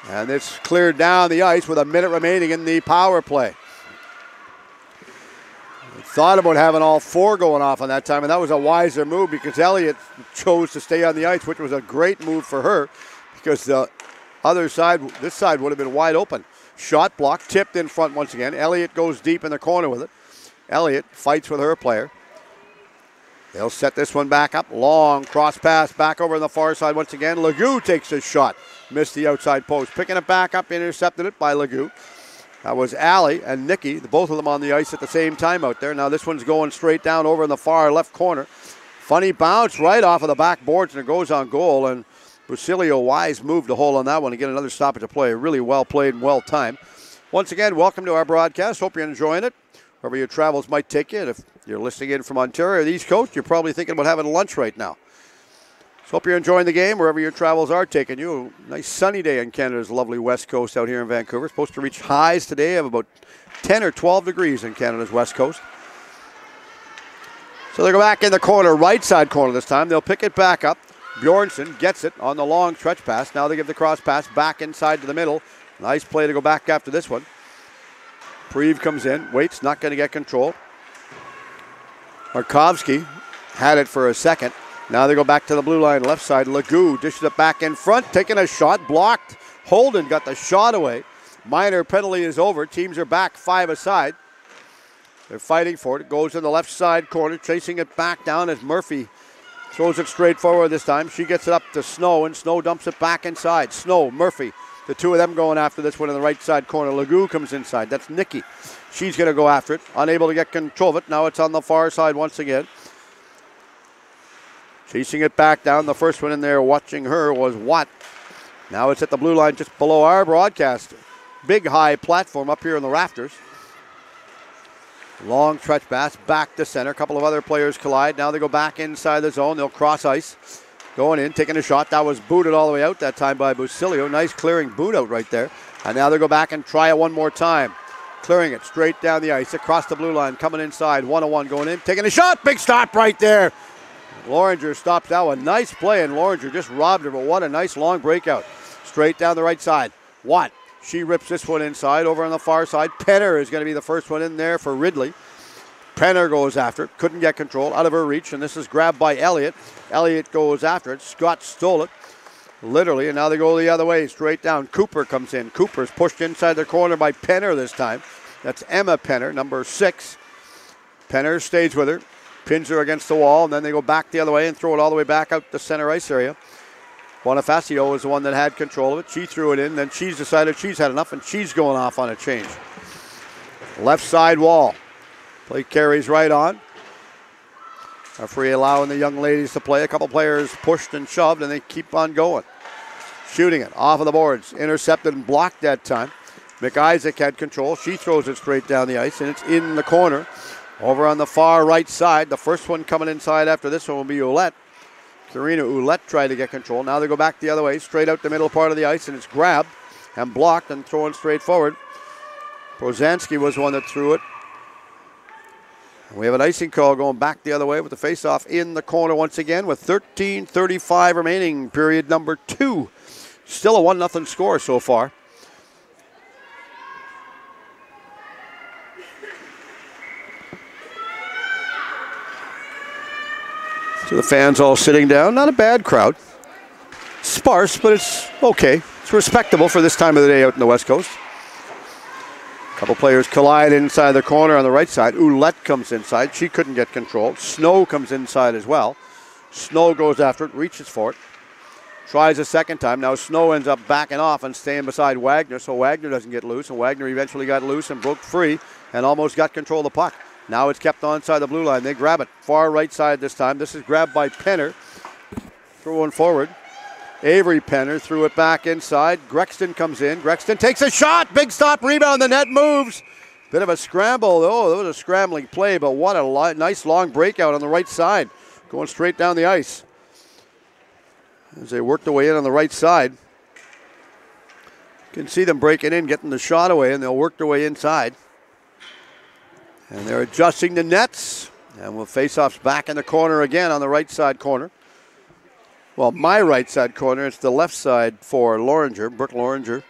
And it's cleared down the ice with a minute remaining in the power play. Thought about having all 4 going off on that time, and that was a wiser move because Elliott chose to stay on the ice, which was a great move for her because the other side, this side would have been wide open. Shot block, tipped in front once again. Elliott goes deep in the corner with it. Elliott fights with her player. They'll set this one back up. Long cross pass back over on the far side once again. Legault takes a shot. Missed the outside post. Picking it back up, intercepted it by Legault. That was Allie and Nikki, both of them on the ice at the same time out there. Now this one's going straight down over in the far left corner. Funny bounce right off of the backboards, and it goes on goal. And Basilio Wise moved the hole on that one to get another stoppage of play. Really well played and well timed. Once again, welcome to our broadcast. Hope you're enjoying it. Wherever your travels might take you. And if you're listening in from Ontario or the East Coast, you're probably thinking about having lunch right now. So hope you're enjoying the game wherever your travels are taking you. A nice sunny day on Canada's lovely west coast out here in Vancouver. Supposed to reach highs today of about 10 or 12 degrees in Canada's west coast. So they go back in the corner, right side corner this time. They'll pick it back up. Bjornsson gets it on the long stretch pass. Now they give the cross pass back inside to the middle. Nice play to go back after this one. Preeve comes in, waits, not going to get control. Markovsky had it for a second. Now they go back to the blue line, left side. Legault dishes it back in front, taking a shot, blocked. Holden got the shot away. Minor penalty is over. Teams are back 5 aside. They're fighting for it. It goes in the left side corner, chasing it back down as Murphy throws it straight forward this time. She gets it up to Snow, and Snow dumps it back inside. Snow, Murphy, the two of them going after this one in the right side corner. Legault comes inside. That's Nikki. She's going to go after it. Unable to get control of it. Now it's on the far side once again. Chasing it back down. The first one in there watching her was Watt. Now it's at the blue line just below our broadcast. Big high platform up here in the rafters. Long stretch pass back to center. A couple of other players collide. Now they go back inside the zone. They'll cross ice. Going in, taking a shot. That was booted all the way out that time by Busilio. Nice clearing boot out right there. And now they go back and try it one more time. Clearing it straight down the ice. Across the blue line. Coming inside. 1-on-1 going in. Taking a shot. Big stop right there. Loringer stops that one. Nice play, and Loringer just robbed her, but what a nice long breakout. Straight down the right side. Watt. She rips this one inside. Over on the far side. Penner is going to be the first one in there for Ridley. Penner goes after it. Couldn't get control. Out of her reach, and this is grabbed by Elliott. Elliott goes after it. Scott stole it. Literally, and now they go the other way. Straight down. Cooper comes in. Cooper's pushed inside the corner by Penner this time. That's Emma Penner, number 6. Penner stays with her. Pins her against the wall, and then they go back the other way and throw it all the way back out the center ice area. Bonifacio was the one that had control of it. She threw it in, then she's decided she's had enough, and she's going off on a change. Left side wall. Play carries right on. Referee allowing the young ladies to play. A couple players pushed and shoved, and they keep on going. Shooting it off of the boards. Intercepted and blocked that time. McIsaac had control. She throws it straight down the ice, and it's in the corner. Over on the far right side, the first one coming inside after this one will be Ouellette. Karina Ouellette tried to get control. Now they go back the other way, straight out the middle part of the ice, and it's grabbed and blocked and thrown straight forward. Prozansky was the one that threw it. We have an icing call going back the other way with the face-off in the corner once again with 13:35 remaining, period number 2. Still a 1-0 score so far. So the fans all sitting down. Not a bad crowd. Sparse, but it's okay. It's respectable for this time of the day out in the West Coast. A couple players collide inside the corner on the right side. Ouellette comes inside. She couldn't get control. Snow comes inside as well. Snow goes after it, reaches for it. Tries a second time. Now Snow ends up backing off and staying beside Wagner, so Wagner doesn't get loose. And Wagner eventually got loose and broke free and almost got control of the puck. Now it's kept onside the blue line. They grab it. Far right side this time. This is grabbed by Penner. Throwing forward. Avery Penner threw it back inside. Grexton comes in. Grexton takes a shot. Big stop. Rebound. The net moves. Bit of a scramble. Oh, that was a scrambling play, but what a nice long breakout on the right side. Going straight down the ice. As they work their way in on the right side. You can see them breaking in, getting the shot away, and they'll work their way inside. And they're adjusting the nets. And we'll face-offs back in the corner again on the right side corner. Well, my right side corner. It's the left side for Loringer, Brooke Loringer.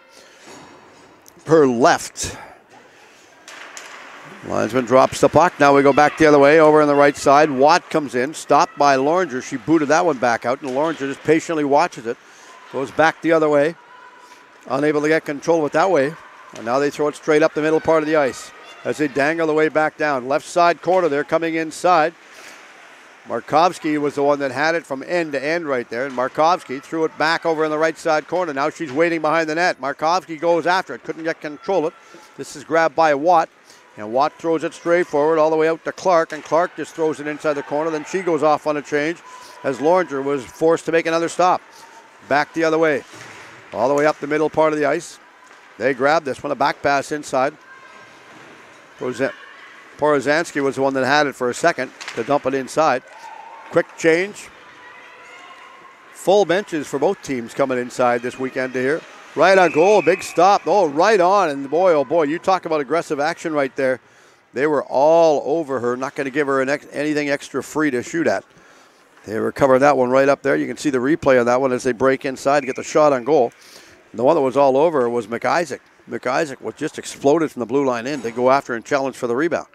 Her left. Linesman drops the puck. Now we go back the other way over on the right side. Watt comes in, stopped by Loringer. She booted that one back out, and Loringer just patiently watches it. Goes back the other way. Unable to get control of it that way. And now they throw it straight up the middle part of the ice as they dangle the way back down. Left side corner, they're coming inside. Markovsky was the one that had it from end to end right there, and Markovsky threw it back over in the right side corner. Now she's waiting behind the net. Markovsky goes after it, couldn't get control of it. This is grabbed by Watt, and Watt throws it straight forward all the way out to Clark, and Clark just throws it inside the corner. Then she goes off on a change as Loringer was forced to make another stop. Back the other way, all the way up the middle part of the ice. They grab this one, a back pass inside. Porozanski was the one that had it for a second to dump it inside. Quick change. Full benches for both teams coming inside this weekend to here. Right on goal, big stop. Oh, right on. And boy, oh boy, you talk about aggressive action right there. They were all over her, not going to give her anything extra free to shoot at. They were covering that one right up there. You can see the replay on that one as they break inside to get the shot on goal. And the one that was all over her was McIsaac. McIsaac was just exploded from the blue line in. They go after and challenge for the rebound.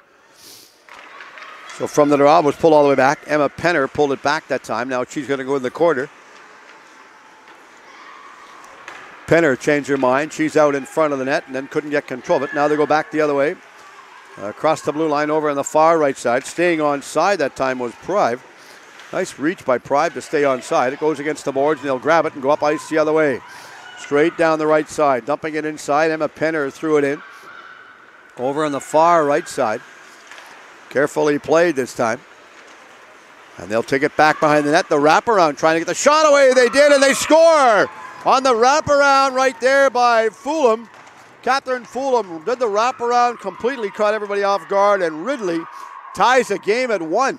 So from the draw was pulled all the way back. Emma Penner pulled it back that time. Now she's going to go in the corner. Penner changed her mind. She's out in front of the net and then couldn't get control of it. Now they go back the other way. Across the blue line over on the far right side. Staying on side that time was Prive. Nice reach by Prive to stay on side. It goes against the boards and they'll grab it and go up ice the other way. Straight down the right side. Dumping it inside. Emma Penner threw it in. Over on the far right side. Carefully played this time. And they'll take it back behind the net. The wraparound trying to get the shot away. They did and they score! On the wraparound right there by Fulham. Catherine Fulham did the wraparound, completely caught everybody off guard, and Ridley ties the game at 1.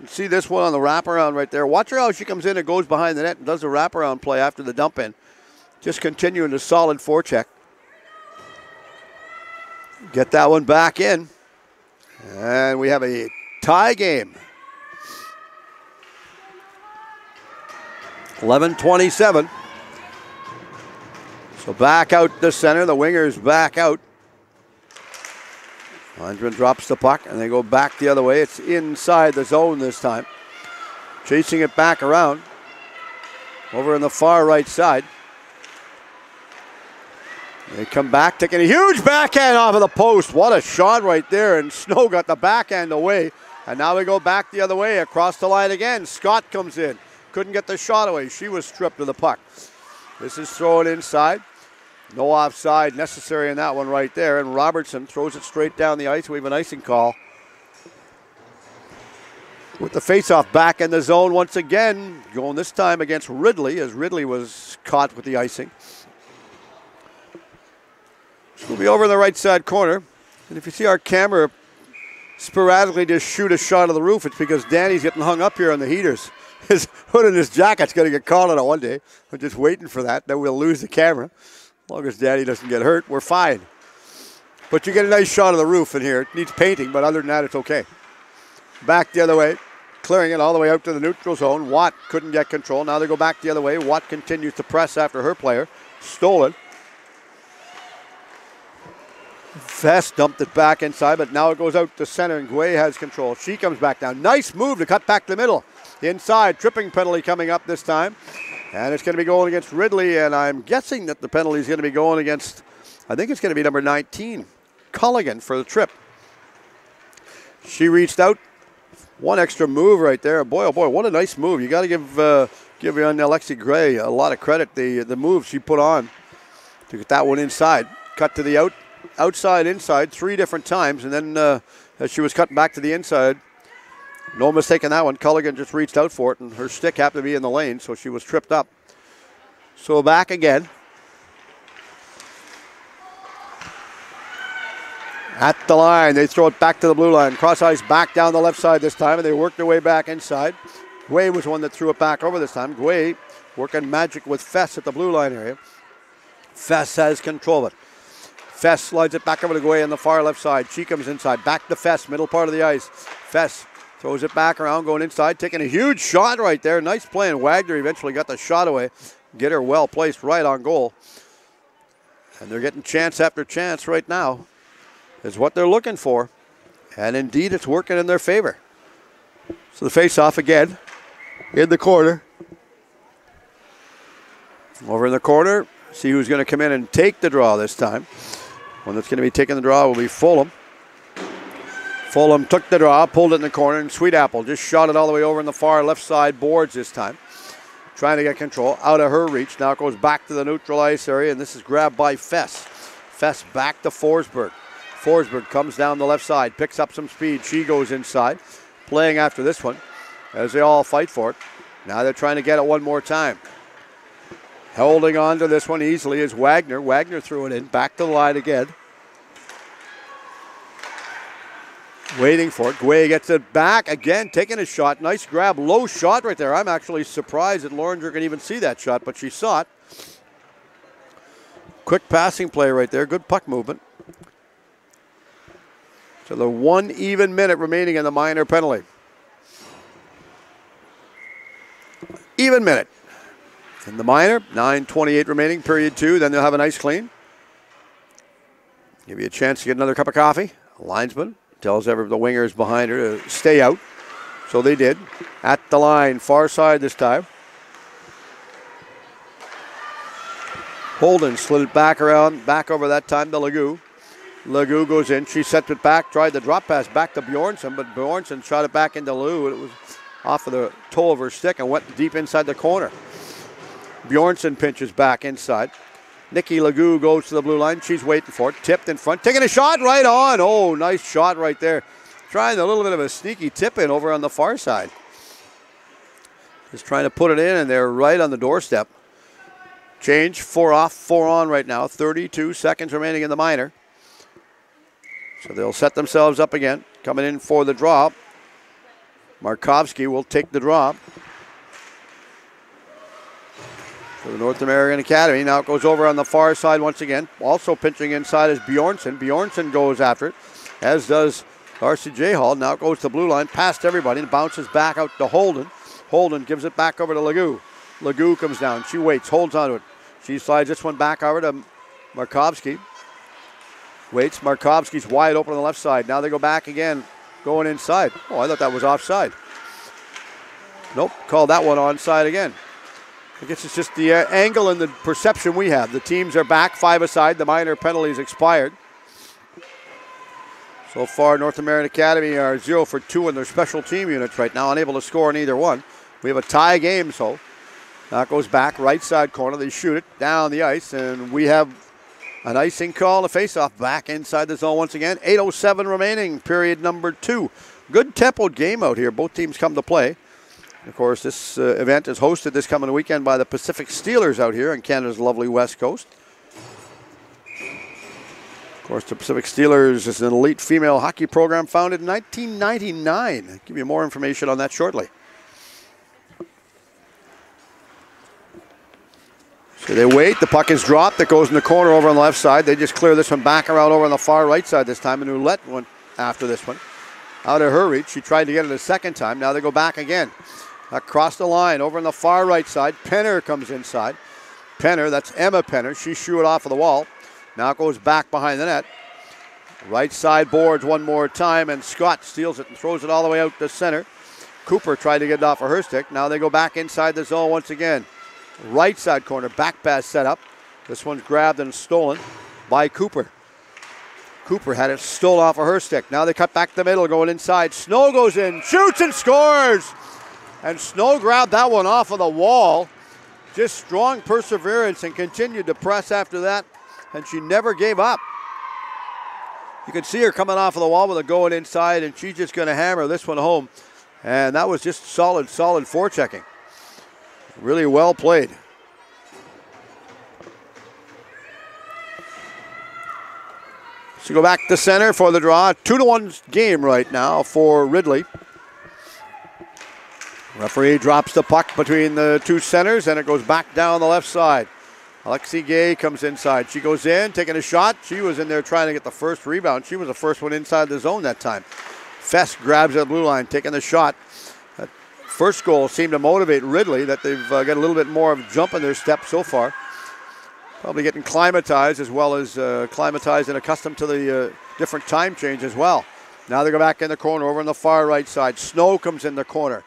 You see this one on the wraparound right there. Watch her how she comes in and goes behind the net and does the wraparound play after the dump in. Just continuing the solid forecheck. Get that one back in. And we have a tie game. 11:27. So back out the center. The wingers back out. Lundgren drops the puck, and they go back the other way. It's inside the zone this time. Chasing it back around. Over on the far right side. They come back, taking a huge backhand off of the post. What a shot right there, and Snow got the backhand away. And now we go back the other way, across the line again. Scott comes in. Couldn't get the shot away. She was stripped of the puck. This is thrown inside. No offside necessary in that one right there. And Robertson throws it straight down the ice. We have an icing call. With the faceoff back in the zone once again. Going this time against Ridley, as Ridley was caught with the icing. We'll be over in the right side corner. And if you see our camera sporadically just shoot a shot of the roof, it's because Danny's getting hung up here on the heaters. His hood and his jacket's going to get caught on it one day. We're just waiting for that. Then we'll lose the camera. As long as Danny doesn't get hurt, we're fine. But you get a nice shot of the roof in here. It needs painting, but other than that, it's okay. Back the other way. Clearing it all the way out to the neutral zone. Watt couldn't get control. Now they go back the other way. Watt continues to press after her player. Stolen. Fess dumped it back inside, but now it goes out to center, and Guay has control. She comes back down. Nice move to cut back the middle. Inside, tripping penalty coming up this time. And it's going to be going against Ridley, and I'm guessing that the penalty is going to be going against, I think it's going to be number 19, Culligan, for the trip. She reached out. One extra move right there. Boy, oh boy, what a nice move. You got to give Alexi Gray a lot of credit. The move she put on to get that one inside. Cut to the outside, inside, 3 different times, and then as she was cutting back to the inside, no mistake in that one. Culligan just reached out for it, and her stick happened to be in the lane, so she was tripped up. So back again. At the line, they throw it back to the blue line. Cross ice back down the left side this time, and they work their way back inside. Guay was one that threw it back over this time. Guay working magic with Fess at the blue line area. Fess has control of it. Fess slides it back over to Guay on the far left side. She comes inside. Back to Fess, middle part of the ice. Fess throws it back around, going inside, taking a huge shot right there. Nice play, and Wagner eventually got the shot away. Get her well placed right on goal. And they're getting chance after chance right now. Is what they're looking for. And indeed, it's working in their favor. So the face-off again in the corner. Over in the corner. See who's going to come in and take the draw this time. One that's going to be taking the draw will be Fulham. Fulham took the draw, pulled it in the corner, and Sweet Apple just shot it all the way over in the far left side boards this time. Trying to get control out of her reach. Now it goes back to the neutral ice area, and this is grabbed by Fess. Fess back to Forsberg. Forsberg comes down the left side, picks up some speed. She goes inside, playing after this one as they all fight for it. Now they're trying to get it one more time. Holding on to this one easily is Wagner. Wagner threw it in, back to the line again. Waiting for it. Guay gets it back again, taking a shot. Nice grab, low shot right there. I'm actually surprised that Loringer can even see that shot, but she saw it. Quick passing play right there. Good puck movement. So the 1 even minute remaining in the minor penalty. Even minute. In the minor, 9:28 remaining, period 2. Then they'll have an ice clean. Give you a chance to get another cup of coffee. A linesman tells the wingers behind her to stay out. So they did. At the line, far side this time. Holden slid it back around, back over that time to Legault. Legault goes in. She sets it back, tried the drop pass back to Bjornsson, but Bjornsson shot it back into Lou. It was off of the toe of her stick and went deep inside the corner. Bjornsson pinches back inside. Nikki Legault goes to the blue line. She's waiting for it. Tipped in front. Taking a shot right on. Oh, nice shot right there. Trying a little bit of a sneaky tip in over on the far side. Just trying to put it in, and they're right on the doorstep. Change, 4 off, 4 on right now. 32 seconds remaining in the minor. So they'll set themselves up again. Coming in for the draw. Markovsky will take the draw. For the North American Academy. Now it goes over on the far side once again. Also pinching inside is Bjornsson. Bjornsson goes after it, as does Darcy J. Hall. Now it goes to blue line, past everybody, and bounces back out to Holden. Holden gives it back over to Legault. Legault comes down. She waits, holds onto it. She slides this one back over to Markovsky. Waits. Markovsky's wide open on the left side. Now they go back again, going inside. Oh, I thought that was offside. Nope, called that one onside again. I guess it's just the angle and the perception we have. The teams are back, 5 aside. The minor penalties expired. So far, North American Academy are 0 for 2 in their special team units right now, unable to score in either one. We have a tie game, so that goes back, right side corner. They shoot it down the ice, and we have an icing call, a face-off back inside the zone once again. 8:07 remaining, period number 2. Good tempoed game out here. Both teams come to play. Of course, this event is hosted this coming weekend by the Pacific Steelers out here on Canada's lovely West Coast. Of course, the Pacific Steelers is an elite female hockey program founded in 1999. I'll give you more information on that shortly. So they wait. The puck is dropped. It goes in the corner over on the left side. They just clear this one back around over on the far right side this time. And Ouellette went after this one. Out of her reach. She tried to get it a second time. Now they go back again. Across the line, over on the far right side. Penner comes inside. Penner, that's Emma Penner. She shoo it off of the wall. Now it goes back behind the net. Right side boards one more time, and Scott steals it and throws it all the way out to center. Cooper tried to get it off of her stick. Now they go back inside the zone once again. Right side corner, back pass set up. This one's grabbed and stolen by Cooper. Cooper had it stolen off of her stick. Now they cut back the middle, going inside. Snow goes in, shoots and scores. And Snow grabbed that one off of the wall. Just strong perseverance and continued to press after that. And she never gave up. You can see her coming off of the wall with it going inside, and she's just going to hammer this one home. And that was just solid forechecking. Really well played. So go back to center for the draw. 2-1 game right now for Ridley. Referee drops the puck between the two centers, and it goes back down the left side. Alexi Gay comes inside. She goes in, taking a shot. She was in there trying to get the first rebound. She was the first one inside the zone that time. Fest grabs at the blue line, taking the shot. That first goal seemed to motivate Ridley, that they've got a little bit more of a jump in their step so far. Probably getting climatized, as well as climatized and accustomed to the different time change as well. Now they go back in the corner over on the far right side. Snow comes in the corner.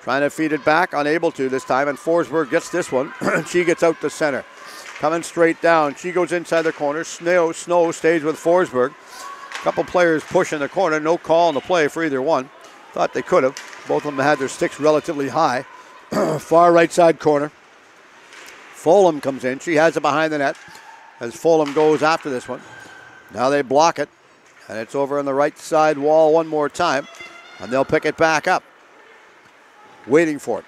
Trying to feed it back, unable to this time, and Forsberg gets this one. She gets out to center. Coming straight down. She goes inside the corner. Snow stays with Forsberg. A couple players push in the corner. No call on the play for either one. Thought they could have. Both of them had their sticks relatively high. Far right side corner. Fulham comes in. She has it behind the net as Fulham goes after this one. Now they block it, and it's over on the right side wall one more time, and they'll pick it back up. Waiting for it.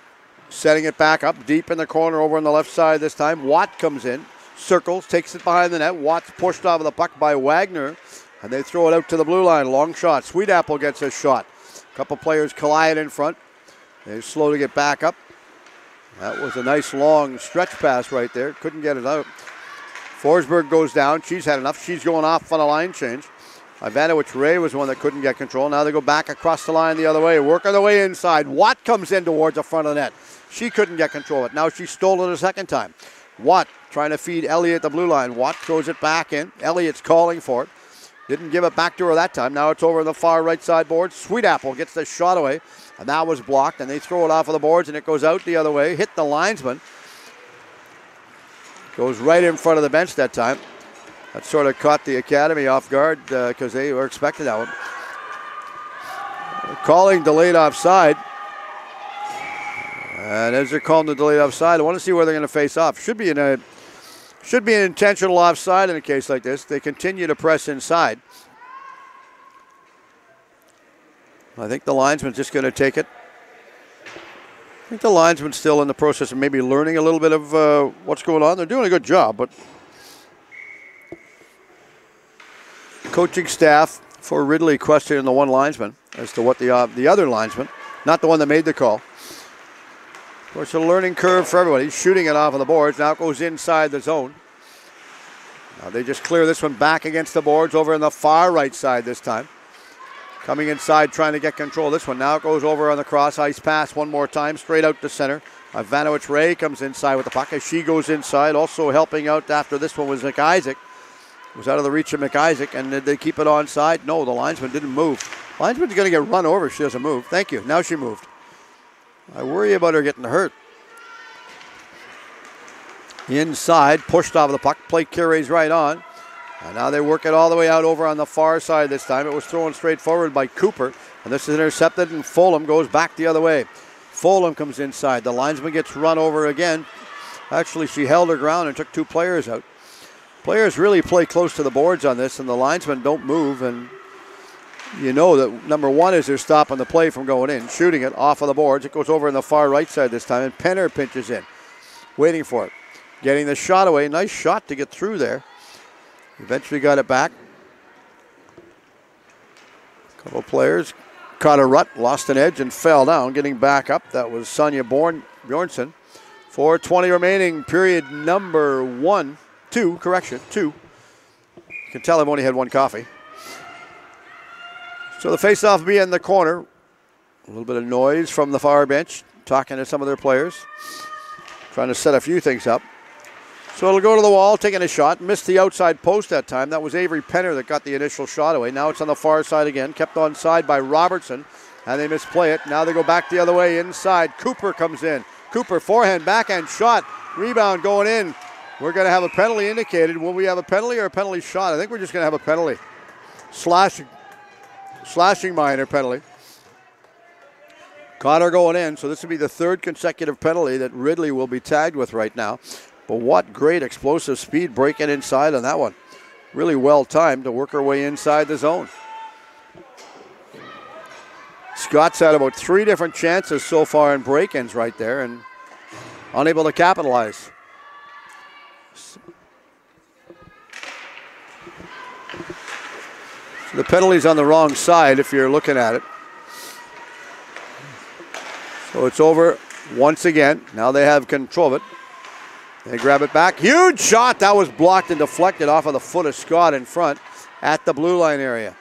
Setting it back up deep in the corner over on the left side this time. Watt comes in, circles, takes it behind the net. Watt's pushed off of the puck by Wagner, And they throw it out to the blue line. Long shot. Sweet Apple gets a shot. A couple players collide in front. They're slow to get back up. That was a nice long stretch pass right there. Couldn't get it out. Forsberg goes down. She's had enough. She's going off on a line change. Ivanovic Ray was the one that couldn't get control. Now they go back across the line the other way. Working their way inside. Watt comes in towards the front of the net. She couldn't get control of it. Now she stole it a second time. Watt trying to feed Elliott the blue line. Watt throws it back in. Elliott's calling for it. Didn't give it back to her that time. Now it's over on the far right side board. Sweet Apple gets the shot away. And that was blocked. And they throw it off of the boards and it goes out the other way. Hit the linesman. Goes right in front of the bench that time. That sort of caught the Academy off guard because they were expecting that one. Calling delayed offside. And as they're calling the delayed offside, I want to see where they're going to face off. Should be an intentional offside in a case like this. They continue to press inside. I think the linesman's just going to take it. I think the linesman's still in the process of maybe learning a little bit of what's going on. They're doing a good job, but coaching staff for Ridley questioning the one linesman as to what the other linesman, not the one that made the call. Of course, a learning curve for everybody. Shooting it off of the boards. Now it goes inside the zone. Now they just clear this one back against the boards over on the far right side this time. Coming inside, trying to get control of this one. Now it goes over on the cross ice pass one more time, straight out to center. Ivanovic Ray comes inside with the puck as she goes inside. Also helping out after this one was McIsaac. It was out of the reach of McIsaac, and did they keep it onside? No, the linesman didn't move. Linesman's going to get run over if she doesn't move. Thank you. Now she moved. I worry about her getting hurt. Inside, pushed off of the puck. Play carries right on. And now they work it all the way out over on the far side this time. It was thrown straight forward by Cooper. And this is intercepted, and Fulham goes back the other way. Fulham comes inside. The linesman gets run over again. Actually, she held her ground and took two players out. Players really play close to the boards on this, and the linesmen don't move. And you know that number one is they're stopping the play from going in, shooting it off of the boards. It goes over on the far right side this time, and Penner pinches in, waiting for it. Getting the shot away. Nice shot to get through there. Eventually got it back. A couple players caught a rut, lost an edge, and fell down. Getting back up, that was Sonia Bjornsson. 4:20 remaining, period number 2. You can tell I've only had one coffee. So the face-off will be in the corner. A little bit of noise from the far bench, talking to some of their players, trying to set a few things up. So it'll go to the wall, taking a shot. Missed the outside post that time. That was Avery Penner that got the initial shot away. Now it's on the far side again. Kept on side by Robertson, and they misplay it. Now they go back the other way inside. Cooper comes in. Cooper, forehand, backhand shot. Rebound going in. We're going to have a penalty indicated. Will we have a penalty or a penalty shot? I think we're just going to have a penalty. Slashing minor penalty. Connor going in, so this will be the third consecutive penalty that Ridley will be tagged with right now. But what great explosive speed breaking inside on that one. Really well timed to work her way inside the zone. Scott's had about 3 different chances so far in break-ins right there and unable to capitalize. So the penalty's on the wrong side if you're looking at it. So it's over once again. Now they have control of it. They grab it back. Huge shot. That was blocked and deflected off of the foot of Scott in front at the blue line area.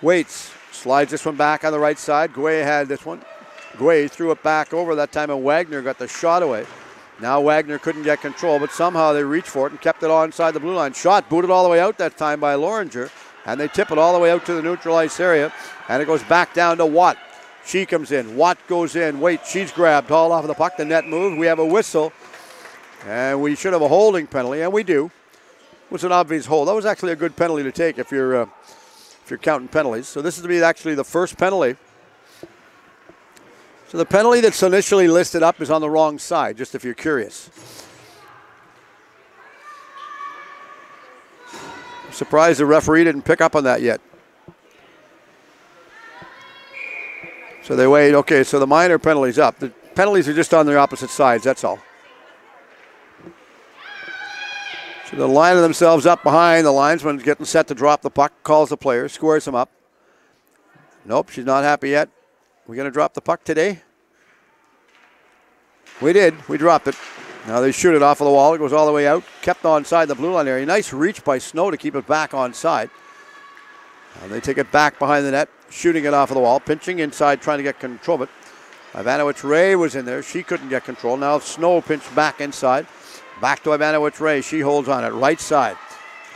Waits. Slides this one back on the right side. Guay had this one. Guay threw it back over that time, and Wagner got the shot away. Now Wagner couldn't get control, but somehow they reached for it and kept it onside the blue line. Shot booted all the way out that time by Loringer, and they tip it all the way out to the neutral ice area, and it goes back down to Watt. She comes in. Watt goes in. Wait, she's grabbed. Hauled off of the puck. The net moved. We have a whistle. And we should have a holding penalty, and we do. It was an obvious hold. That was actually a good penalty to take if you're counting penalties. So this is to be actually the first penalty. So the penalty that's initially listed up is on the wrong side, just if you're curious. I'm surprised the referee didn't pick up on that yet. So they wait. Okay, so the minor penalty's up. The penalties are just on their opposite sides, that's all. So they're lining themselves up behind. The linesman's getting set to drop the puck, calls the player, squares him up. Nope, she's not happy yet. We going to drop the puck today? We did. We dropped it. Now they shoot it off of the wall. It goes all the way out. Kept onside the blue line area. Nice reach by Snow to keep it back onside. And they take it back behind the net, shooting it off of the wall, pinching inside, trying to get control of it. Ivanowicz-Ray was in there. She couldn't get control. Now Snow pinched back inside. Back to Ivanowicz-Ray. She holds on it. Right side.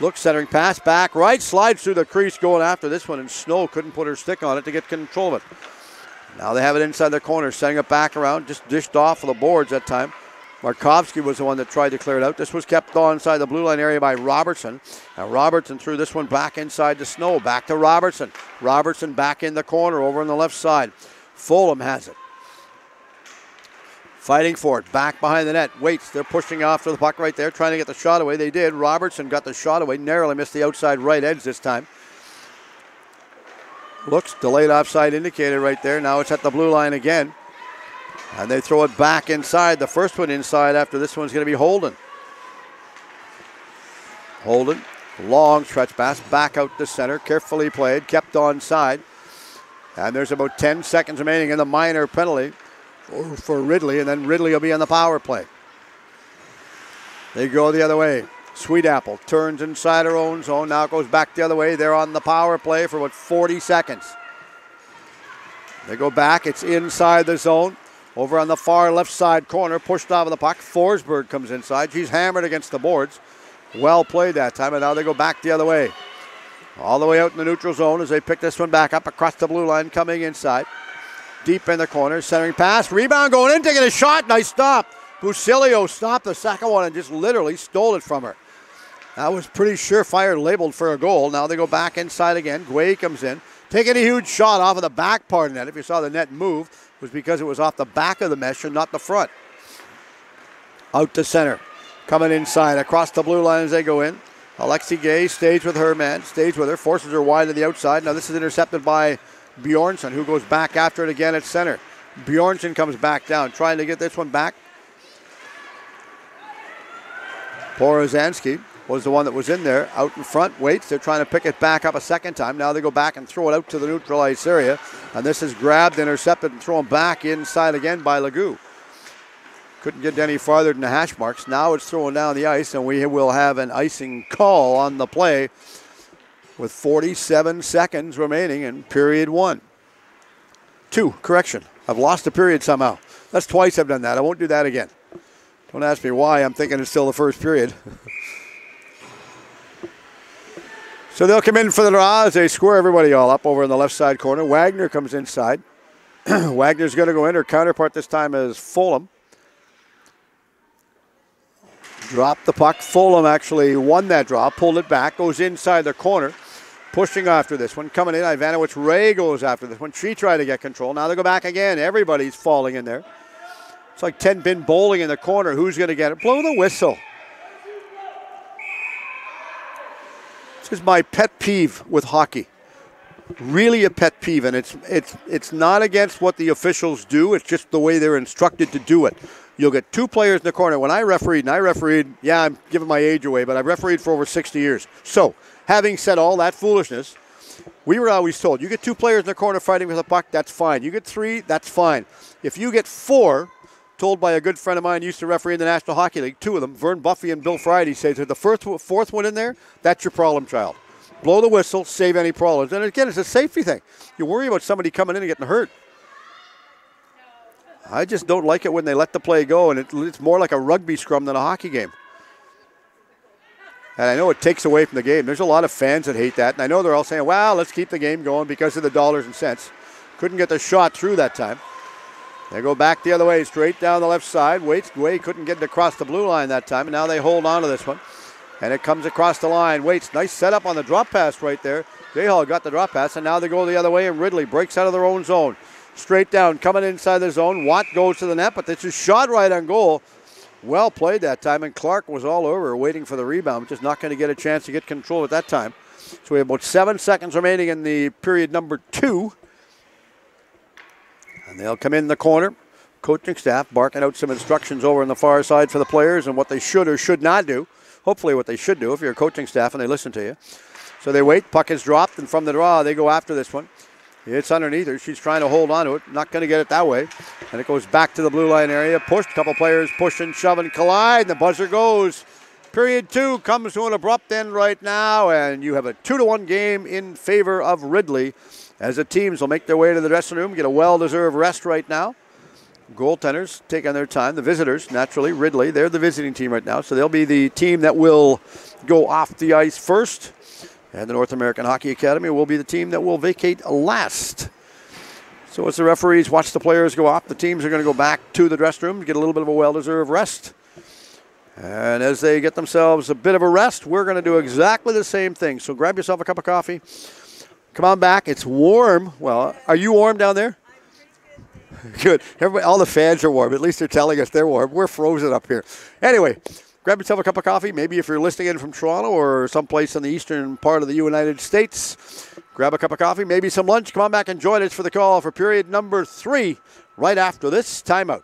Looks, centering pass, back right. Slides through the crease going after this one, and Snow couldn't put her stick on it to get control of it. Now they have it inside the corner, setting it back around. Just dished off of the boards that time. Markovsky was the one that tried to clear it out. This was kept on inside the blue line area by Robertson. And Robertson threw this one back inside to Snow. Back to Robertson. Robertson back in the corner over on the left side. Fulham has it. Fighting for it. Back behind the net. Waits. They're pushing after the puck right there, trying to get the shot away. They did. Robertson got the shot away. Narrowly missed the outside right edge this time. Looks, delayed offside indicated right there. Now it's at the blue line again. And they throw it back inside. The first one inside after this one's going to be Holden. Holden, long stretch pass, back out to center. Carefully played, kept onside. And there's about 10 seconds remaining in the minor penalty for Ridley. And then Ridley will be on the power play. They go the other way. Sweet Apple turns inside her own zone. Now it goes back the other way. They're on the power play for about 40 seconds. They go back. It's inside the zone. Over on the far left side corner, pushed off of the puck. Forsberg comes inside. She's hammered against the boards. Well played that time, and now they go back the other way. All the way out in the neutral zone as they pick this one back up across the blue line, coming inside. Deep in the corner, centering pass. Rebound going in, taking a shot. Nice stop. Busilio stopped the second one and just literally stole it from her. That was pretty surefire, labeled for a goal. Now they go back inside again. Guay comes in, taking a huge shot off of the back part of the net. If you saw the net move, it was because it was off the back of the mesh and not the front. Out to center. Coming inside across the blue line as they go in. Alexi Gay stays with her man, stays with her, forces her wide to the outside. Now this is intercepted by Bjornsson, who goes back after it again at center. Bjornsson comes back down, trying to get this one back. Porozanski was the one that was in there, out in front, waits. They're trying to pick it back up a second time. Now they go back and throw it out to the neutralized area. And this is grabbed, intercepted, and thrown back inside again by Legault. Couldn't get any farther than the hash marks. Now it's thrown down the ice, and we will have an icing call on the play with 47 seconds remaining in period 1. 2, correction. I've lost a period somehow. That's twice I've done that. I won't do that again. Don't ask me why. I'm thinking it's still the first period. So they'll come in for the draw as they square everybody all up over in the left side corner. Wagner comes inside. Wagner's going to go in. Her counterpart this time is Fulham. Dropped the puck. Fulham actually won that draw, pulled it back, goes inside the corner, pushing after this one. Coming in, Ivanowicz-Ray goes after this one. She tried to get control. Now they go back again. Everybody's falling in there. It's like 10-pin bowling in the corner. Who's going to get it? Blow the whistle. This is my pet peeve with hockey. Really a pet peeve, and it's not against what the officials do. It's just the way they're instructed to do it. You'll get 2 players in the corner. When I refereed, yeah, I'm giving my age away, but I've refereed for over 60 years. So, having said all that foolishness, we were always told, you get 2 players in the corner fighting with a puck, that's fine. You get 3, that's fine. If you get 4, told by a good friend of mine, used to referee in the National Hockey League, 2 of them, Vern Buffy and Bill Friday, says that the fourth one in there, that's your problem child. Blow the whistle, save any problems. And again, it's a safety thing. You worry about somebody coming in and getting hurt. I just don't like it when they let the play go, and it's more like a rugby scrum than a hockey game. And I know it takes away from the game. There's a lot of fans that hate that, and I know they're all saying, well, let's keep the game going because of the dollars and cents. Couldn't get the shot through that time. They go back the other way, straight down the left side. Waits, Way couldn't get it across the blue line that time, and now they hold on to this one. And it comes across the line. Waits, nice setup on the drop pass right there. JWHL got the drop pass, and now they go the other way, and Ridley breaks out of their own zone. Straight down, coming inside the zone. Watt goes to the net, but this is shot right on goal. Well played that time, and Clark was all over waiting for the rebound, just not going to get a chance to get control at that time. So we have about 7 seconds remaining in the period number 2. And they'll come in the corner. Coaching staff barking out some instructions over on the far side for the players and what they should or should not do. hopefully what they should do if you're a coaching staff and they listen to you. So they wait. Puck is dropped, and from the draw, they go after this one. It's underneath her. She's trying to hold on to it. Not going to get it that way. And it goes back to the blue line area. Pushed. Couple players push and shove and collide. And the buzzer goes. Period 2 comes to an abrupt end right now. And you have a 2-1 game in favor of Ridley. As the teams will make their way to the dressing room. Get a well-deserved rest right now. Goaltenders taking their time. The visitors, naturally, Ridley. They're the visiting team right now. So they'll be the team that will go off the ice first. And the North American Hockey Academy will be the team that will vacate last. So as the referees watch the players go off, the teams are going to go back to the dressing room to get a little bit of a well-deserved rest. And as they get themselves a bit of a rest, we're going to do exactly the same thing. So grab yourself a cup of coffee. Come on back. It's warm. Well, are you warm down there? Good. Everybody, all the fans are warm. At least they're telling us they're warm. We're frozen up here. Anyway. Grab yourself a cup of coffee. Maybe if you're listening in from Toronto or someplace in the eastern part of the United States, grab a cup of coffee, maybe some lunch. Come on back and join us for the call for period number 3 right after this timeout.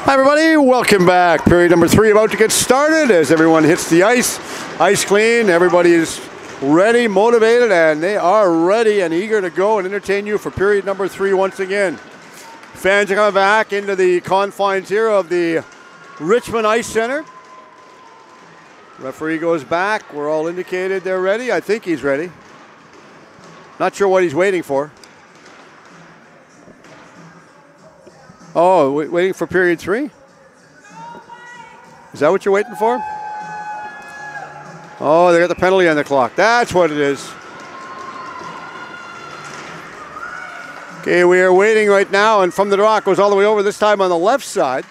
Hi everybody, welcome back. Period number 3 about to get started as everyone hits the ice. Ice clean, everybody is ready, motivated, and they are ready and eager to go and entertain you for period number 3 once again. Fans are coming back into the confines here of the Richmond Ice Center. Referee goes back. We're all indicated they're ready. I think he's ready. Not sure what he's waiting for. Oh, waiting for period 3? Is that what you're waiting for? Oh, they got the penalty on the clock. That's what it is. Okay, we are waiting right now, and from the draw, it goes all the way over, this time on the left side.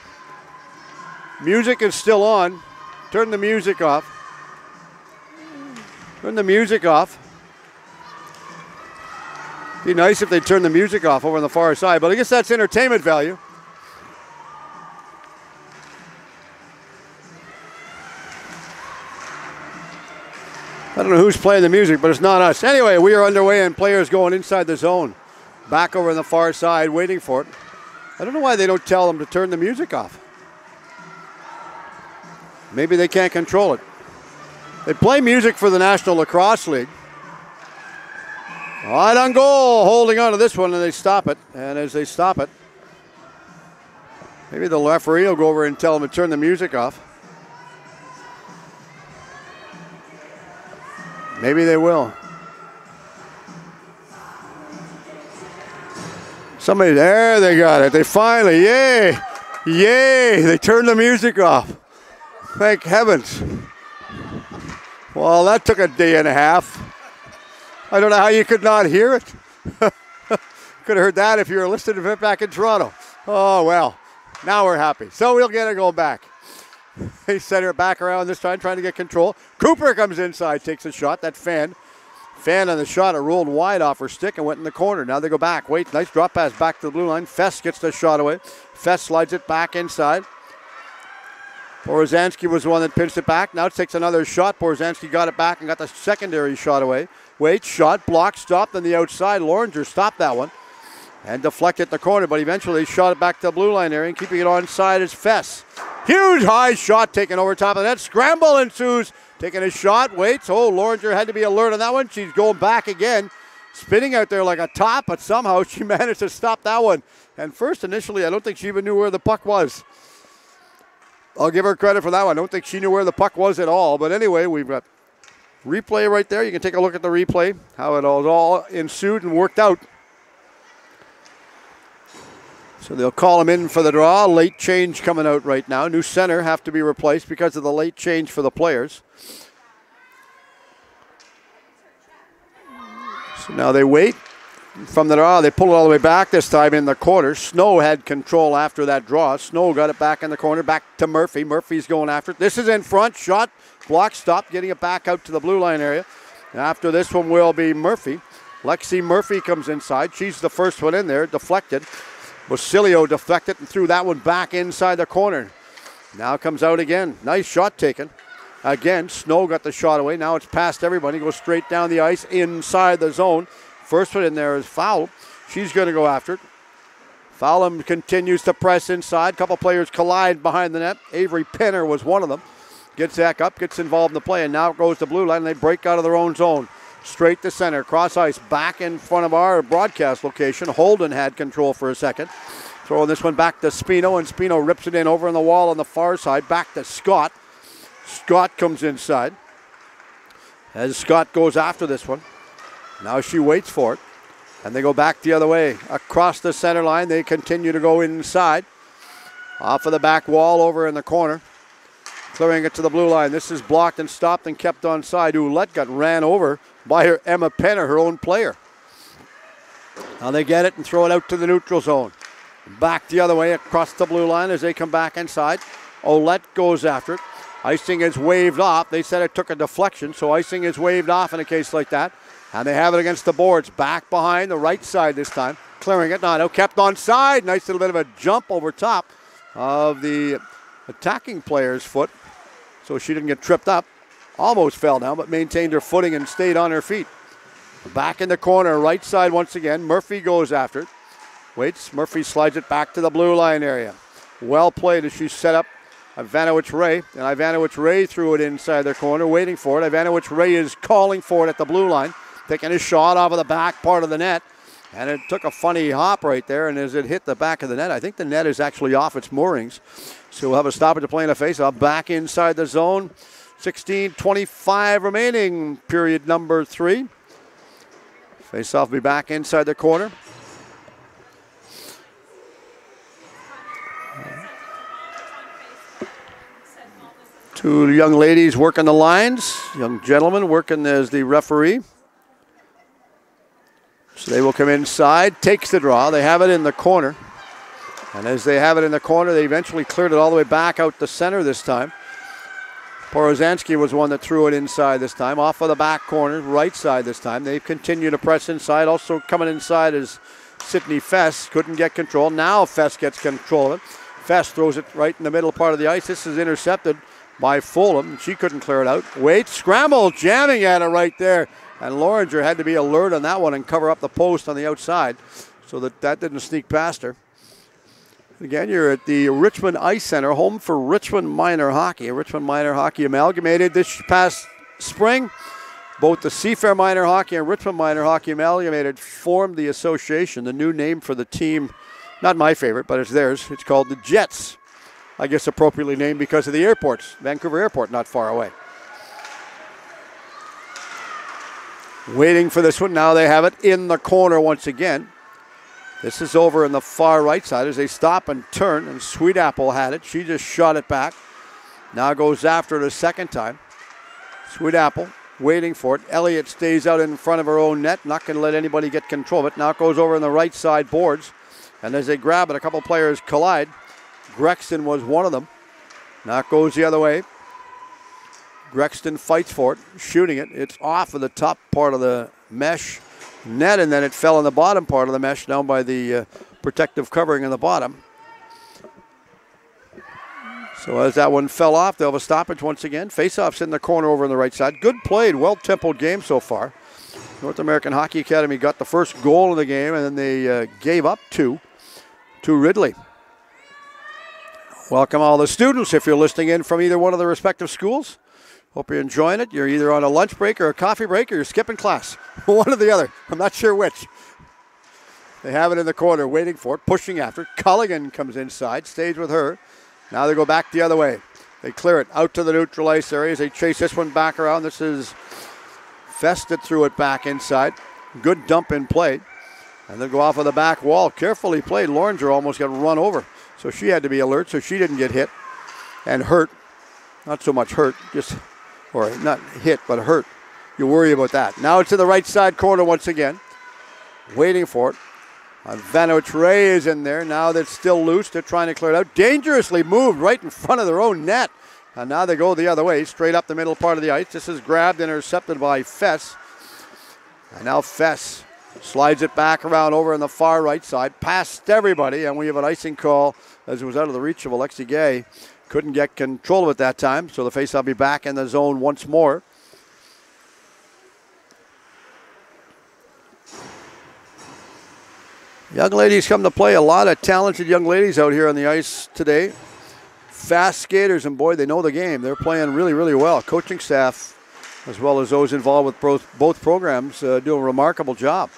Music is still on. Turn the music off. Turn the music off. Be nice if they turn the music off over on the far side, but I guess that's entertainment value. I don't know who's playing the music, but it's not us. Anyway, we are underway and players going inside the zone. Back over on the far side, waiting for it. I don't know why they don't tell them to turn the music off. Maybe they can't control it. They play music for the National Lacrosse League. Right on goal, holding on to this one, and they stop it. And as they stop it, maybe the referee will go over and tell them to turn the music off. Maybe they will. Somebody, there they got it. They finally, yay, yay, they turned the music off. Thank heavens. Well, that took a day and a half. I don't know how you could not hear it. Could have heard that if you were listening to it back in Toronto. Oh, well, now we're happy. So we'll get it going back. They center it back around this time, trying to get control. Cooper comes inside, takes a shot. That fan on the shot, it rolled wide off her stick and went in the corner. Now they go back. Wait, nice drop pass back to the blue line. Fest gets the shot away. Fest slides it back inside. Borozanski was the one that pinched it back. Now it takes another shot. Borozanski got it back and got the secondary shot away. Wait, shot, blocked, stopped on the outside. Loringer stopped that one and deflected the corner, but eventually shot it back to the blue line area, and keeping it onside is Fest. Huge high shot taken over top of that. Scramble ensues. Taking a shot, waits. Oh, Loringer had to be alert on that one. She's going back again. Spinning out there like a top, but somehow she managed to stop that one. And first, initially, I don't think she even knew where the puck was. I'll give her credit for that one. I don't think she knew where the puck was at all. But anyway, we've got replay right there. You can take a look at the replay, how it all ensued and worked out. So they'll call him in for the draw. Late change coming out right now. New center have to be replaced because of the late change for the players. So now they wait. From the draw, they pull it all the way back, this time in the corner. Snow had control after that draw. Snow got it back in the corner, back to Murphy. Murphy's going after it. This is in front. Shot, block, stop, getting it back out to the blue line area. And after this one will be Murphy. Lexi Murphy comes inside. She's the first one in there, deflected. Basilio deflected and threw that one back inside the corner. Now comes out again. Nice shot taken. Again, Snow got the shot away. Now it's past everybody. Goes straight down the ice inside the zone. First one in there is Foul. She's going to go after it. Foul continues to press inside. A couple players collide behind the net. Avery Penner was one of them. Gets back up, gets involved in the play, and now it goes to blue line, and they break out of their own zone. Straight to center, cross ice, back in front of our broadcast location. Holden had control for a second. Throwing this one back to Spino, and Spino rips it in over on the wall on the far side. Back to Scott. Scott comes inside. As Scott goes after this one. Now she waits for it. And they go back the other way. Across the center line, they continue to go inside. Off of the back wall over in the corner. Clearing it to the blue line. This is blocked and stopped and kept onside. Ouellette got ran over by her Emma Penner, her own player. Now they get it and throw it out to the neutral zone. Back the other way across the blue line as they come back inside. Ouellette goes after it. Icing is waved off. They said it took a deflection, so icing is waved off in a case like that. And they have it against the boards. Back behind the right side this time. Clearing it. Now kept onside. Nice little bit of a jump over top of the attacking player's foot. So she didn't get tripped up. Almost fell down, but maintained her footing and stayed on her feet. Back in the corner, right side once again. Murphy goes after it. Waits. Murphy slides it back to the blue line area. Well played as she set up Ivanovic Ray. And Ivanovic Ray threw it inside their corner, waiting for it. Ivanovic Ray is calling for it at the blue line, taking a shot off of the back part of the net. And it took a funny hop right there, and as it hit the back of the net, I think the net is actually off its moorings. So we'll have a stoppage to play in a face-off. Back inside the zone. 16:25 remaining, period number 3. Face-off will be back inside the corner. Two young ladies working the lines. Young gentlemen working as the referee. So they will come inside, takes the draw. They have it in the corner. And as they have it in the corner, they eventually cleared it all the way back out the center this time. Porozanski was one that threw it inside this time, off of the back corner, right side this time. They continue to press inside. Also coming inside is Sydney Fess. Couldn't get control. Now Fess gets control of it. Fess throws it right in the middle part of the ice. This is intercepted by Fulham. She couldn't clear it out. Wait, scramble, jamming at it right there. And Loringer had to be alert on that one and cover up the post on the outside so that didn't sneak past her. Again, you're at the Richmond Ice Center, home for Richmond Minor Hockey. Richmond Minor Hockey amalgamated this past spring. Both the Seafair Minor Hockey and Richmond Minor Hockey amalgamated formed the association. The new name for the team, not my favorite, but it's theirs. It's called the Jets. I guess appropriately named because of the airports. Vancouver Airport, not far away. Waiting for this one. Now they have it in the corner once again. This is over in the far right side as they stop and turn, and Sweet Apple had it. She just shot it back. Now goes after it a second time. Sweet Apple waiting for it. Elliott stays out in front of her own net, not going to let anybody get control of it. Now it goes over in the right side boards, and as they grab it, a couple players collide. Grexton was one of them. Now it goes the other way. Grexton fights for it, shooting it. It's off of the top part of the mesh net, and then it fell in the bottom part of the mesh down by the protective covering in the bottom. So as that one fell off, they'll have a stoppage once again. Face-offs in the corner over on the right side. Good played, well-tempoed game so far. North American Hockey Academy got the first goal of the game, and then they gave up 2 to Ridley. Welcome all the students if you're listening in from either one of the respective schools. Hope you're enjoying it. You're either on a lunch break or a coffee break or you're skipping class. One or the other. I'm not sure which. They have it in the corner, waiting for it, pushing after it. Culligan comes inside, stays with her. Now they go back the other way. They clear it out to the neutral ice area as they chase this one back around. This is Fest that threw it back inside. Good dump in play. And then go off of the back wall. Carefully played. Loringer almost got run over. So she had to be alert so she didn't get hit and hurt. Not so much hurt, just... or not hit, but hurt. You worry about that. Now it's to the right side corner once again. Waiting for it. Ivanovic Ray is in there. Now that's still loose. They're trying to clear it out. Dangerously moved right in front of their own net. And now they go the other way, straight up the middle part of the ice. This is grabbed and intercepted by Fess. And now Fess slides it back around over on the far right side. Past everybody, and we have an icing call as it was out of the reach of Alexi Gay. Couldn't get control of it that time, so the faceoff will be back in the zone once more. Young ladies come to play. A lot of talented young ladies out here on the ice today. Fast skaters, and boy, they know the game. They're playing really, really well. Coaching staff, as well as those involved with both programs, do a remarkable job.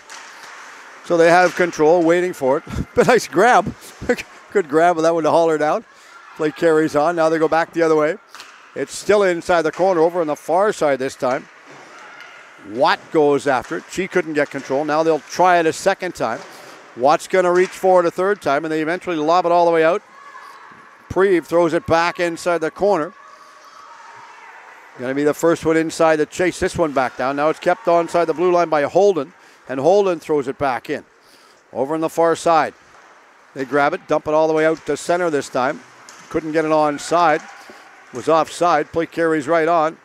So they have control, waiting for it. But nice grab. Good grab with that one to haul her down. Play carries on. Now they go back the other way. It's still inside the corner over on the far side this time. Watt goes after it. She couldn't get control. Now they'll try it a second time. Watt's going to reach for it a third time, and they eventually lob it all the way out. Preve throws it back inside the corner. Going to be the first one inside to chase this one back down. Now it's kept onside the blue line by Holden, and Holden throws it back in. Over on the far side. They grab it, dump it all the way out to center this time. Couldn't get it onside. Was offside. Play carries right on.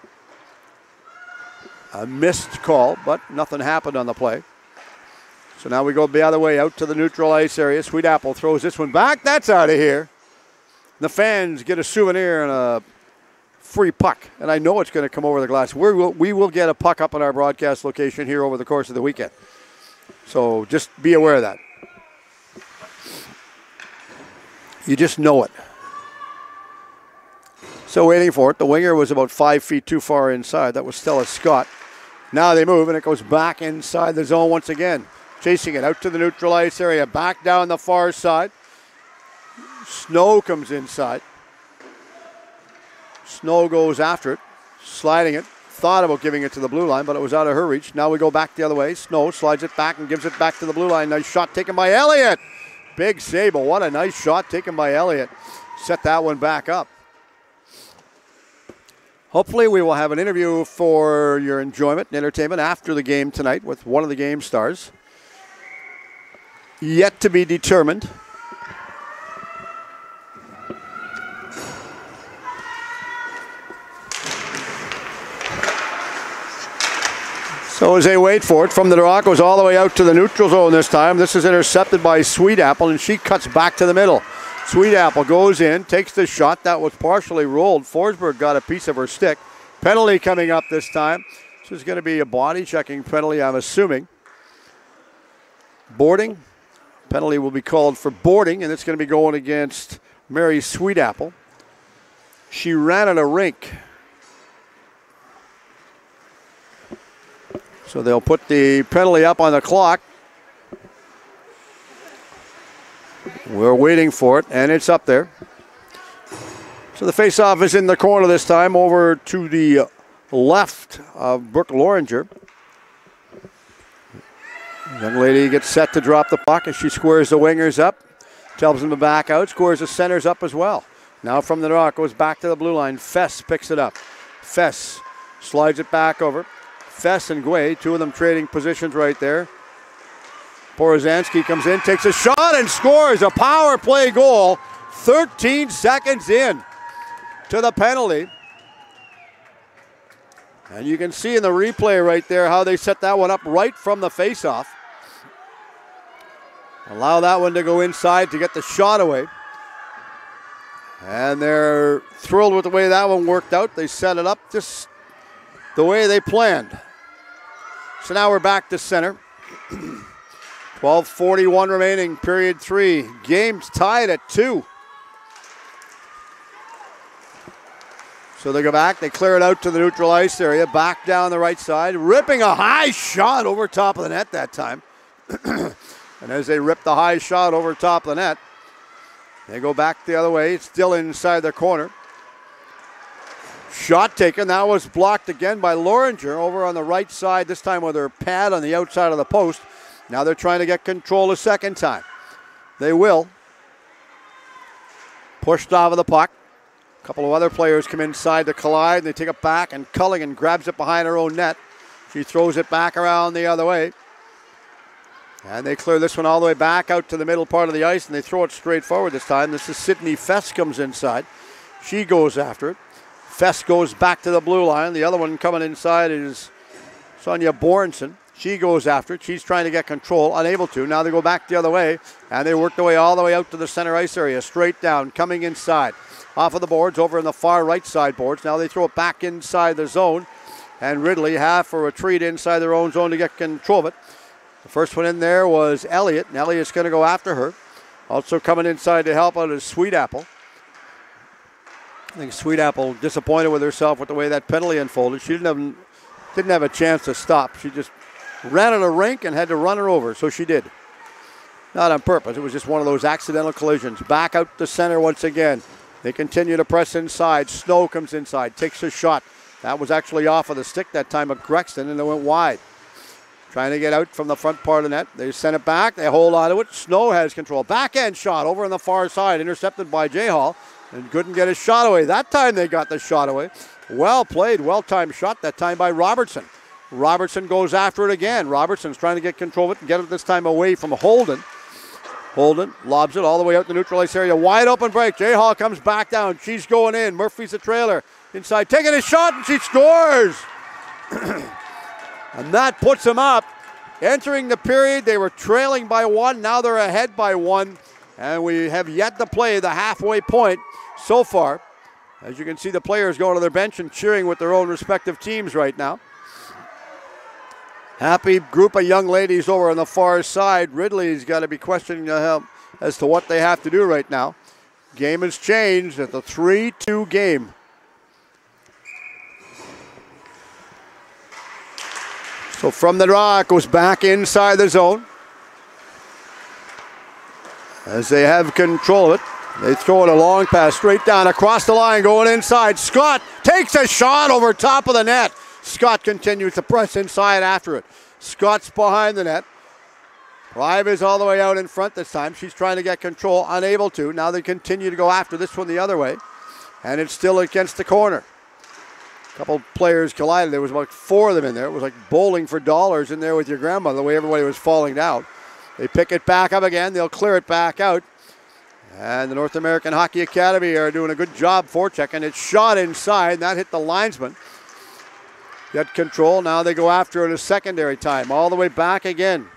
A missed call, but nothing happened on the play. So now we go the other way out to the neutral ice area. Sweet Apple throws this one back. That's out of here. The fans get a souvenir and a free puck. And I know it's going to come over the glass. We will get a puck up at our broadcast location here over the course of the weekend. So just be aware of that. You just know it. So waiting for it. The winger was about 5 feet too far inside. That was Stella Scott. Now they move, and it goes back inside the zone once again. Chasing it out to the neutral ice area. Back down the far side. Snow comes inside. Snow goes after it. Sliding it. Thought about giving it to the blue line, but it was out of her reach. Now we go back the other way. Snow slides it back and gives it back to the blue line. Nice shot taken by Elliott. Big save, but what a nice shot taken by Elliott. Set that one back up. Hopefully we will have an interview for your enjoyment and entertainment after the game tonight with one of the game stars. Yet to be determined. So as they wait for it, from the draw, goes all the way out to the neutral zone this time. This is intercepted by Sweet Apple, and she cuts back to the middle. Sweet Apple goes in, takes the shot. That was partially rolled. Forsberg got a piece of her stick. Penalty coming up this time. This is going to be a body checking penalty, I'm assuming. Boarding. Penalty will be called for boarding, and it's going to be going against Mary Sweet Apple. She ran at a rink. So they'll put the penalty up on the clock. We're waiting for it, and it's up there. So the face-off is in the corner this time, over to the left of Brooke Loringer. Young lady gets set to drop the puck as she squares the wingers up. Tells them to back out, squares the centers up as well. Now from the draw, goes back to the blue line. Fess picks it up. Fess slides it back over. Fess and Guay, two of them trading positions right there. Porozanski comes in, takes a shot and scores a power play goal 13 seconds in to the penalty. And you can see in the replay right there how they set that one up right from the faceoff. Allow that one to go inside to get the shot away. And they're thrilled with the way that one worked out. They set it up just the way they planned. So now we're back to center. 12:41 remaining, period 3. Game's tied at 2. So they go back, they clear it out to the neutral ice area, back down the right side, ripping a high shot over top of the net that time. And as they rip the high shot over top of the net, they go back the other way. It's still inside the corner. Shot taken. That was blocked again by Loringer over on the right side, this time with her pad on the outside of the post. Now they're trying to get control a second time. They will. Pushed off of the puck. A couple of other players come inside to collide. They take it back, and Culligan grabs it behind her own net. She throws it back around the other way. And they clear this one all the way back out to the middle part of the ice, and they throw it straight forward this time. This is Sydney Fess comes inside. She goes after it. Fess goes back to the blue line. The other one coming inside is Sonia Bornson. She goes after it. She's trying to get control, unable to. Now they go back the other way, and they work their way all the way out to the center ice area, straight down, coming inside. Off of the boards, over in the far right side boards. Now they throw it back inside the zone, and Ridley have a retreat inside their own zone to get control of it. The first one in there was Elliott, and Elliott's going to go after her. Also coming inside to help out is Sweet Apple. I think Sweet Apple disappointed with herself with the way that penalty unfolded. She didn't have a chance to stop. She just ran at a rink and had to run her over, so she did. Not on purpose. It was just one of those accidental collisions. Back out to center once again. They continue to press inside. Snow comes inside, takes a shot. That was actually off of the stick that time of Grexton, and it went wide. Trying to get out from the front part of the net. They send it back. They hold on to it. Snow has control. Backhand shot over on the far side, intercepted by J-Hall, and couldn't get his shot away. That time they got the shot away. Well played, well-timed shot that time by Robertson. Robertson goes after it again. Robertson's trying to get control of it and get it this time away from Holden. Holden lobs it all the way out the neutral ice area. Wide open break. J-Hall comes back down. She's going in. Murphy's the trailer. Inside, taking a shot, and she scores. And that puts them up. Entering the period, they were trailing by 1. Now they're ahead by 1. And we have yet to play the halfway point so far. As you can see, the players going to their bench and cheering with their own respective teams right now. Happy group of young ladies over on the far side. Ridley's got to be questioning them as to what they have to do right now. Game has changed at the 3-2 game. So from the draw, it goes back inside the zone. As they have control of it, they throw it a long pass straight down across the line, going inside. Scott takes a shot over top of the net. Scott continues to press inside after it. Scott's behind the net. Rive is all the way out in front this time. She's trying to get control, unable to. Now they continue to go after this one the other way. And it's still against the corner. A couple players collided. There was about 4 of them in there. It was like bowling for dollars in there with your grandma, the way everybody was falling down. They pick it back up again. They'll clear it back out. And the North American Hockey Academy are doing a good job forechecking. It's shot inside, and that hit the linesman. Get control. Now they go after it a secondary time. All the way back again.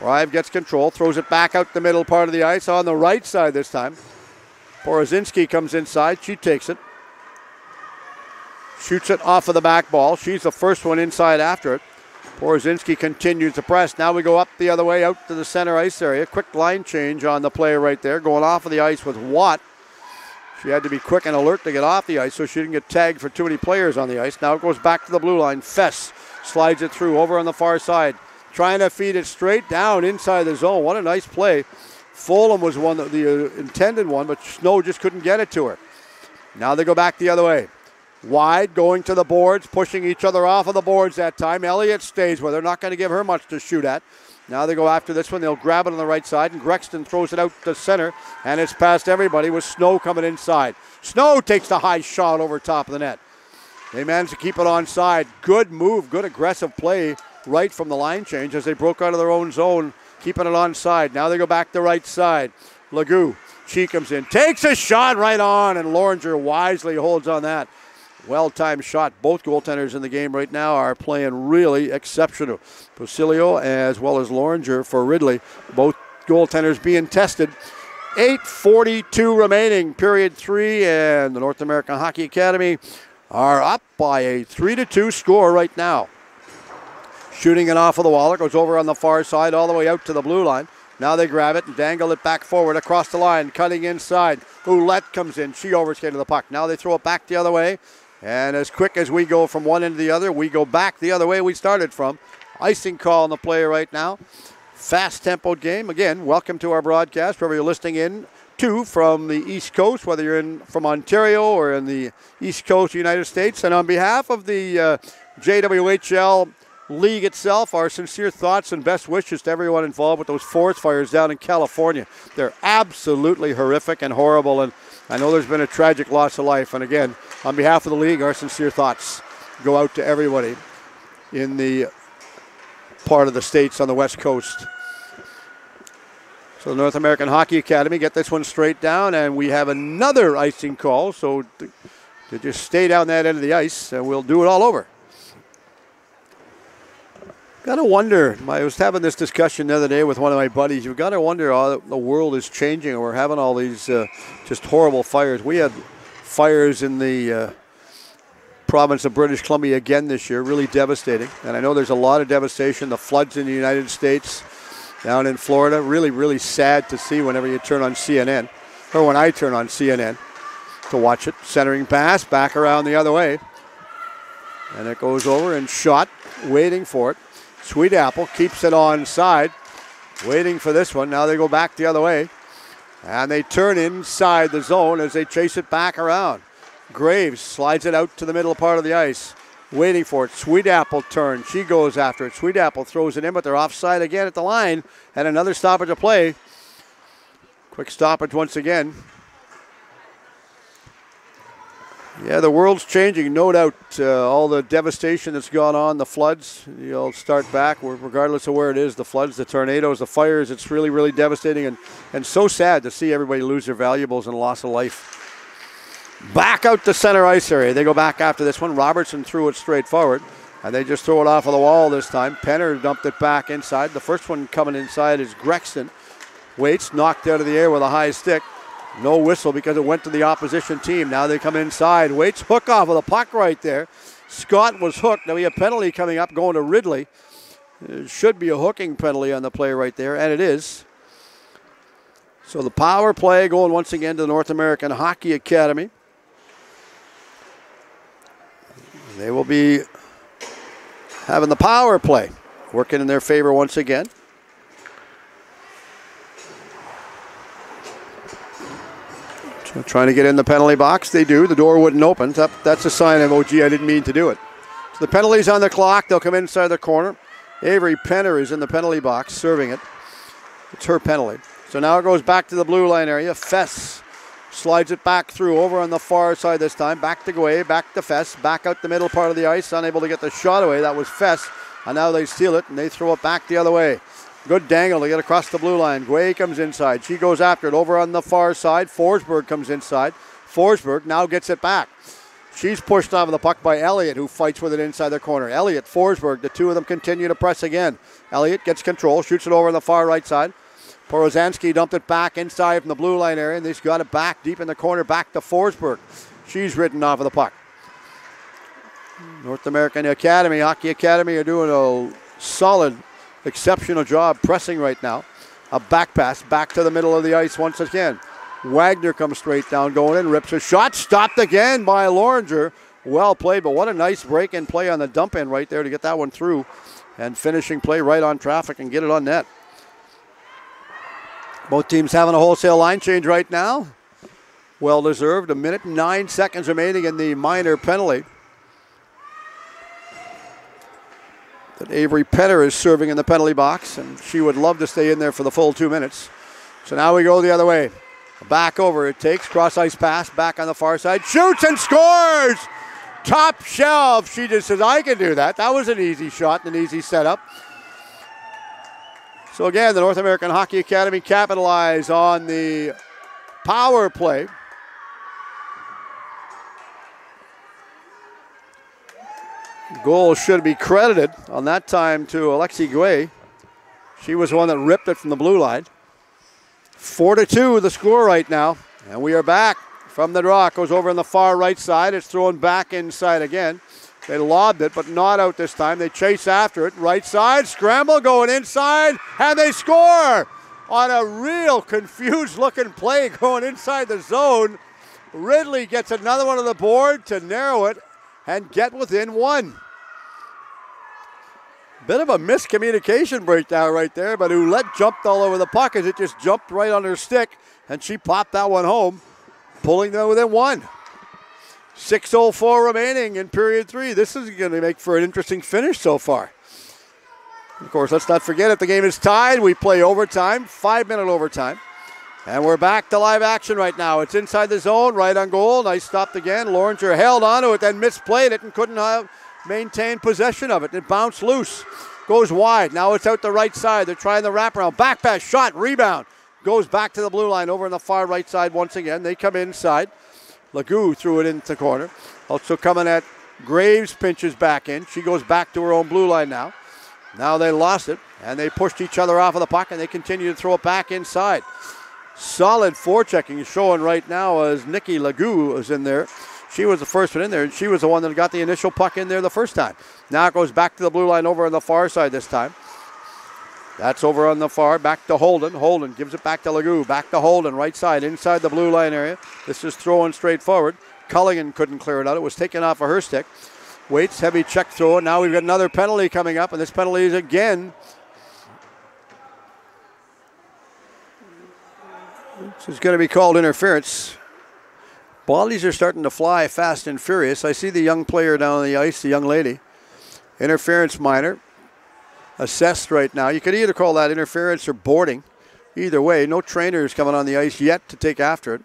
Rive gets control, throws it back out the middle part of the ice on the right side this time. Porozinski comes inside. She takes it. Shoots it off of the back ball. She's the first one inside after it. Porozinski continues to press. Now we go up the other way out to the center ice area. Quick line change on the player right there. Going off of the ice with Watt. She had to be quick and alert to get off the ice so she didn't get tagged for too many players on the ice. Now it goes back to the blue line. Fess slides it through over on the far side. Trying to feed it straight down inside the zone. What a nice play. Fulham was one that the intended one, but Snow just couldn't get it to her. Now they go back the other way. Wide, going to the boards, pushing each other off of the boards that time. Elliott stays with her. Not going to give her much to shoot at. Now they go after this one. They'll grab it on the right side, and Grexton throws it out to center, and it's past everybody with Snow coming inside. Snow takes the high shot over top of the net. They managed to keep it onside. Good move, good aggressive play right from the line change as they broke out of their own zone, keeping it onside. Now they go back to right side. Legoux, she comes in, takes a shot right on, and Loringer wisely holds on that. Well-timed shot. Both goaltenders in the game right now are playing really exceptional. Posilio as well as Loringer for Ridley. Both goaltenders being tested. 8:42 remaining, period 3, and the North American Hockey Academy are up by a 3-2 score right now. Shooting it off of the wall. It goes over on the far side all the way out to the blue line. Now they grab it and dangle it back forward across the line, cutting inside. Ouellette comes in. She overskated the puck. Now they throw it back the other way. And as quick as we go from one end to the other, we go back the other way we started from. Icing call on the play right now. Fast-tempoed game. Again, welcome to our broadcast, wherever you're listening in to from the East Coast, whether you're in from Ontario or in the East Coast of the United States. And on behalf of the JWHL league itself, our sincere thoughts and best wishes to everyone involved with those forest fires down in California. They're absolutely horrific and horrible, and I know there's been a tragic loss of life. And again, on behalf of the league, our sincere thoughts go out to everybody in the part of the states on the West Coast. So the North American Hockey Academy get this one straight down, and we have another icing call. So to just stay down that end of the ice, and we'll do it all over. Got to wonder, I was having this discussion the other day with one of my buddies. You've got to wonder how the world is changing, and we're having all these just horrible fires. We had fires in the province of British Columbia again this year, really devastating. And I know there's a lot of devastation. The floods in the United States, down in Florida, really, really sad to see whenever you turn on CNN, or when I turn on CNN to watch it. Centering pass, back around the other way. And it goes over and shot, waiting for it. Sweet Apple keeps it onside, waiting for this one. Now they go back the other way, and they turn inside the zone as they chase it back around. Graves slides it out to the middle part of the ice, waiting for it. Sweet Apple turns. She goes after it. Sweet Apple throws it in, but they're offside again at the line, and another stoppage of play. Quick stoppage once again. Yeah, the world's changing, no doubt. All the devastation that's gone on, the floods, you'll start back, regardless of where it is, the floods, the tornadoes, the fires, it's really, really devastating and so sad to see everybody lose their valuables and loss of life. Back out the center ice area. They go back after this one. Robertson threw it straight forward, and they just throw it off of the wall this time. Penner dumped it back inside. The first one coming inside is Grexton. Waits, knocked out of the air with a high stick. No whistle because it went to the opposition team. Now they come inside. Waits, hook off of the puck right there. Scott was hooked. Now we have penalty coming up going to Ridley. It should be a hooking penalty on the play right there, and it is. So the power play going once again to the North American Hockey Academy. They will be having the power play working in their favor once again. So trying to get in the penalty box. They do. The door wouldn't open. That's a sign of, oh, gee, I didn't mean to do it. So the penalty's on the clock. They'll come inside the corner. Avery Penner is in the penalty box serving it. It's her penalty. So now it goes back to the blue line area. Fess slides it back through over on the far side this time. Back to Guay, back to Fess, back out the middle part of the ice. Unable to get the shot away. That was Fess. And now they steal it and they throw it back the other way. Good dangle to get across the blue line. Guay comes inside. She goes after it over on the far side. Forsberg comes inside. Forsberg now gets it back. She's pushed off of the puck by Elliott, who fights with it inside the corner. Elliott, Forsberg, the two of them continue to press again. Elliott gets control, shoots it over on the far right side. Porozanski dumped it back inside from the blue line area, and they've got it back deep in the corner, back to Forsberg. She's ridden off of the puck. North American Academy, Hockey Academy are doing a solid, exceptional job pressing right now. A back pass back to the middle of the ice once again. Wagner comes straight down, going in, rips a shot, stopped again by Loringer. Well played, but what a nice break-in play on the dump-in right there to get that one through. And finishing play right on traffic and get it on net. Both teams having a wholesale line change right now. Well deserved. 1 minute and 9 seconds remaining in the minor penalty that Avery Penner is serving in the penalty box, and she would love to stay in there for the full 2 minutes. So now we go the other way. Back over it takes, cross-ice pass, back on the far side, shoots and scores! Top shelf. She just says, I can do that. That was an easy shot and an easy setup. So again, the North American Hockey Academy capitalize on the power play. Goal should be credited on that time to Alexi Guay. She was the one that ripped it from the blue line. 4-2 the score right now. And we are back from the draw. It goes over on the far right side. It's thrown back inside again. They lobbed it, but not out this time. They chase after it. Right side, scramble, going inside, and they score on a real confused-looking play going inside the zone. Ridley gets another one on the board to narrow it and get within one. Bit of a miscommunication breakdown right there, but Ouellette jumped all over the puck as it just jumped right on her stick, and she popped that one home, pulling them within one. 6:04 remaining in period 3. This is going to make for an interesting finish so far. Of course, let's not forget if the game is tied, we play overtime, 5-minute overtime. And we're back to live action right now. It's inside the zone, right on goal. Nice stop again. Loringer held onto it, then misplayed it and couldn't maintain possession of it. It bounced loose, goes wide. Now it's out the right side. They're trying the wraparound. Back pass, shot, rebound. Goes back to the blue line over on the far right side once again. They come inside. Legault threw it into the corner. Also coming at Graves, pinches back in. She goes back to her own blue line now. Now they lost it, and they pushed each other off of the puck, and they continue to throw it back inside. Solid forechecking showing right now as Nikki Legault is in there. She was the first one in there, and she was the one that got the initial puck in there the first time. Now it goes back to the blue line over on the far side this time. That's over on the far, back to Holden. Holden gives it back to Legault, back to Holden, right side, inside the blue line area. This is throwing straight forward. Culligan couldn't clear it out. It was taken off of her stick. Waits, heavy check throw, and now we've got another penalty coming up, and this penalty is again. This is going to be called interference. Bodies are starting to fly fast and furious. I see the young player down on the ice, the young lady. Interference minor. Assessed right now. You could either call that interference or boarding. Either way, no trainer is coming on the ice yet to take after it.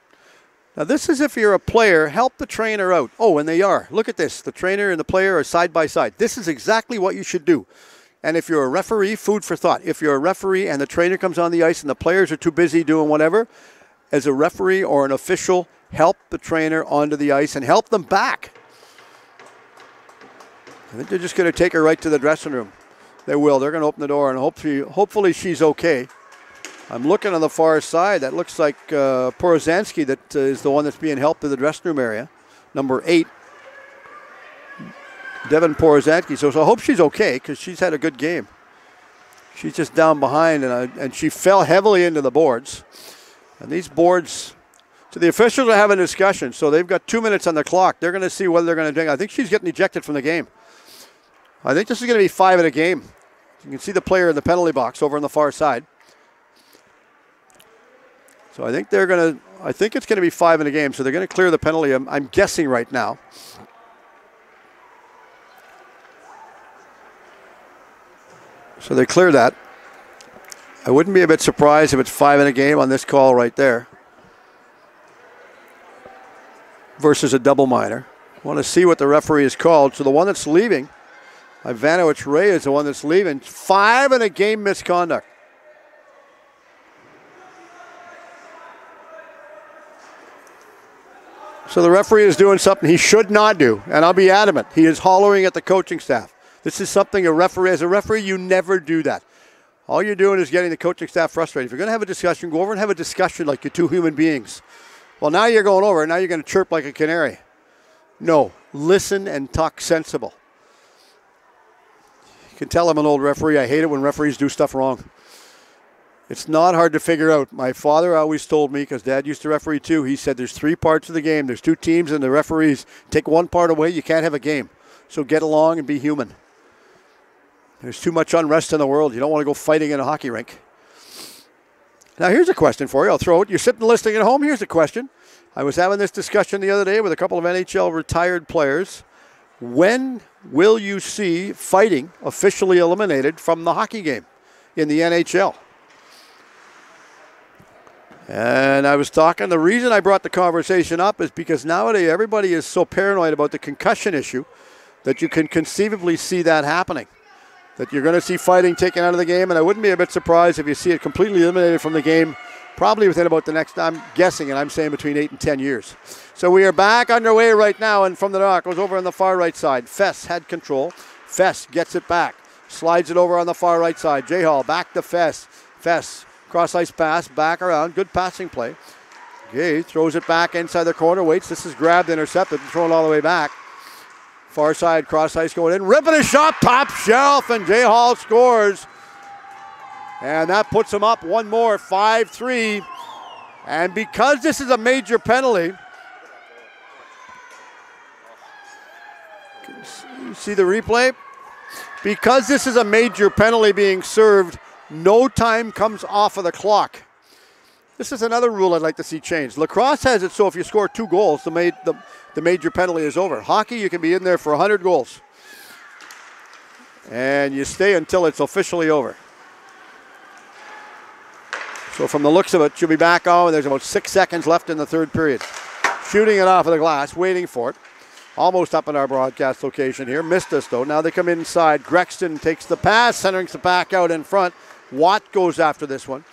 Now this is if you're a player, help the trainer out. Oh, and they are. Look at this. The trainer and the player are side by side. This is exactly what you should do. And if you're a referee, food for thought. If you're a referee and the trainer comes on the ice and the players are too busy doing whatever, as a referee or an official, help the trainer onto the ice and help them back. I think they're just going to take her right to the dressing room. They will. They're going to open the door, and hopefully she's okay. I'm looking on the far side. That looks like Porozanski that is the one that's being helped to the dressing room area. Number 8, Devin Porozanski. So I hope she's okay because she's had a good game. She's just down behind, and she fell heavily into the boards. And these boards, so the officials are having a discussion. So they've got 2 minutes on the clock. They're going to see whether they're going to drink. I think she's getting ejected from the game. I think this is going to be 5 in a game. You can see the player in the penalty box over on the far side. So I think it's going to be 5 in a game. So they're going to clear the penalty. I'm guessing right now. So they clear that. I wouldn't be a bit surprised if it's 5 in a game on this call right there versus a double minor. I want to see what the referee is called. So the one that's leaving, Ivanovic Ray is the one that's leaving. 5 in a game misconduct. So the referee is doing something he should not do, and I'll be adamant. He is hollering at the coaching staff. This is something as a referee, you never do that. All you're doing is getting the coaching staff frustrated. If you're going to have a discussion, go over and have a discussion like you're two human beings. Well, now you're going over, and now you're going to chirp like a canary. No, listen and talk sensible. You can tell I'm an old referee. I hate it when referees do stuff wrong. It's not hard to figure out. My father always told me, because Dad used to referee too, he said there's 3 parts of the game. There's 2 teams and the referees. Take one part away, you can't have a game. So get along and be human. There's too much unrest in the world. You don't want to go fighting in a hockey rink. Now here's a question for you. I'll throw it. You're sitting listening at home. Here's a question. I was having this discussion the other day with a couple of NHL retired players. When will you see fighting officially eliminated from the hockey game in the NHL? And I was talking, the reason I brought the conversation up is because nowadays everybody is so paranoid about the concussion issue that you can conceivably see that happening. That you're going to see fighting taken out of the game, and I wouldn't be a bit surprised if you see it completely eliminated from the game probably within about the next, I'm guessing, and I'm saying between 8 and 10 years. So we are back underway right now, and from the dock goes over on the far right side. Fess had control. Fess gets it back. Slides it over on the far right side. JWHL back to Fess. Fess, cross-ice pass, back around. Good passing play. Gay throws it back inside the corner. Waits. This is grabbed, intercepted, and thrown all the way back. Far side, cross-ice going in. Ripping a shot, top shelf, and JWHL scores. And that puts them up one more, 5-3. And because this is a major penalty, you see the replay? Because this is a major penalty being served, no time comes off of the clock. This is another rule I'd like to see changed. Lacrosse has it so if you score 2 goals, the major penalty is over. Hockey, you can be in there for 100 goals. And you stay until it's officially over. So from the looks of it, she'll be back on. There's about 6 seconds left in the third period. Shooting it off of the glass, waiting for it. Almost up in our broadcast location here. Missed us, though. Now they come inside. Grexton takes the pass, centering the back out in front. Watt goes after this one.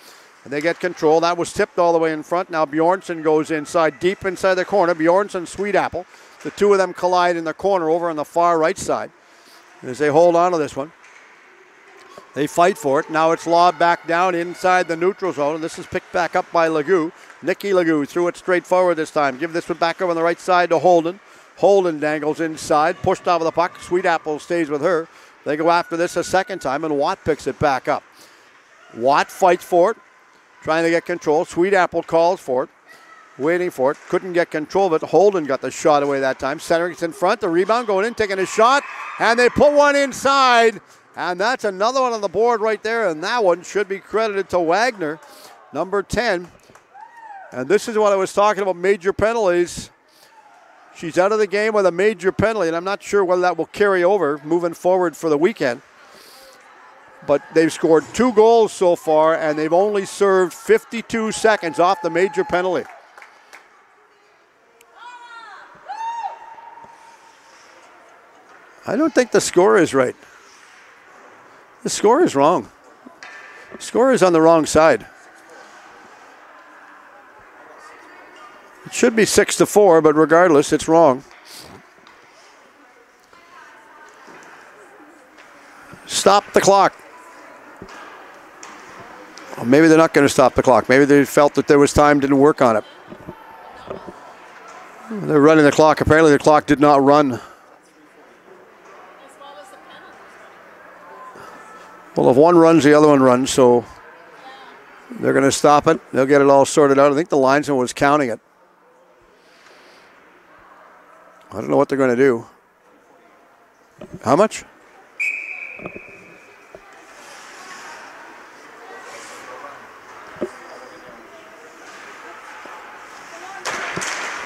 And they get control. That was tipped all the way in front. Now Bjornsson goes inside, deep inside the corner. Bjornsson, Sweet Apple. The two of them collide in the corner over on the far right side. As they hold on to this one. They fight for it. Now it's lobbed back down inside the neutral zone. And this is picked back up by Legault. Nicky Legault threw it straight forward this time. Give this one back over on the right side to Holden. Holden dangles inside, pushed off of the puck. Sweet Apple stays with her. They go after this a second time, and Watt picks it back up. Watt fights for it, trying to get control. Sweet Apple calls for it, waiting for it. Couldn't get control of it. Holden got the shot away that time. Centering's in front. The rebound going in, taking a shot, and they put one inside. And that's another one on the board right there, and that one should be credited to Wagner, number 10. And this is what I was talking about, major penalties. She's out of the game with a major penalty, and I'm not sure whether that will carry over moving forward for the weekend. But they've scored 2 goals so far, and they've only served 52 seconds off the major penalty. I don't think the score is right. The score is wrong. The score is on the wrong side. It should be 6-4, but regardless, it's wrong. Stop the clock. Well, maybe they're not going to stop the clock. Maybe they felt that there was time, didn't work on it. They're running the clock. Apparently the clock did not run. Well, if one runs, the other one runs, so They're going to stop it. They'll get it all sorted out. I think the linesman was counting it. I don't know what they're going to do. How much?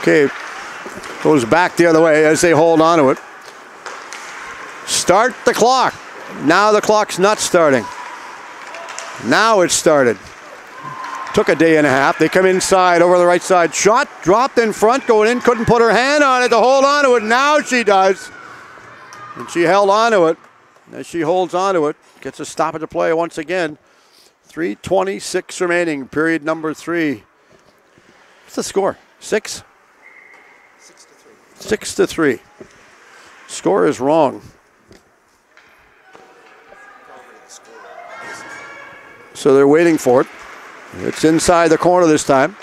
Okay, goes back the other way as they hold on to it. Start the clock. Now the clock's not starting. Now it's started. Took a day and a half. They come inside over the right side. Shot dropped in front, going in. Couldn't put her hand on it to hold on to it. Now she does. And she held on to it. As she holds on to it, gets a stoppage of play once again. 3:26 remaining, period number 3. What's the score? 6? 6-3. Score is wrong. So they're waiting for it. It's inside the corner this time.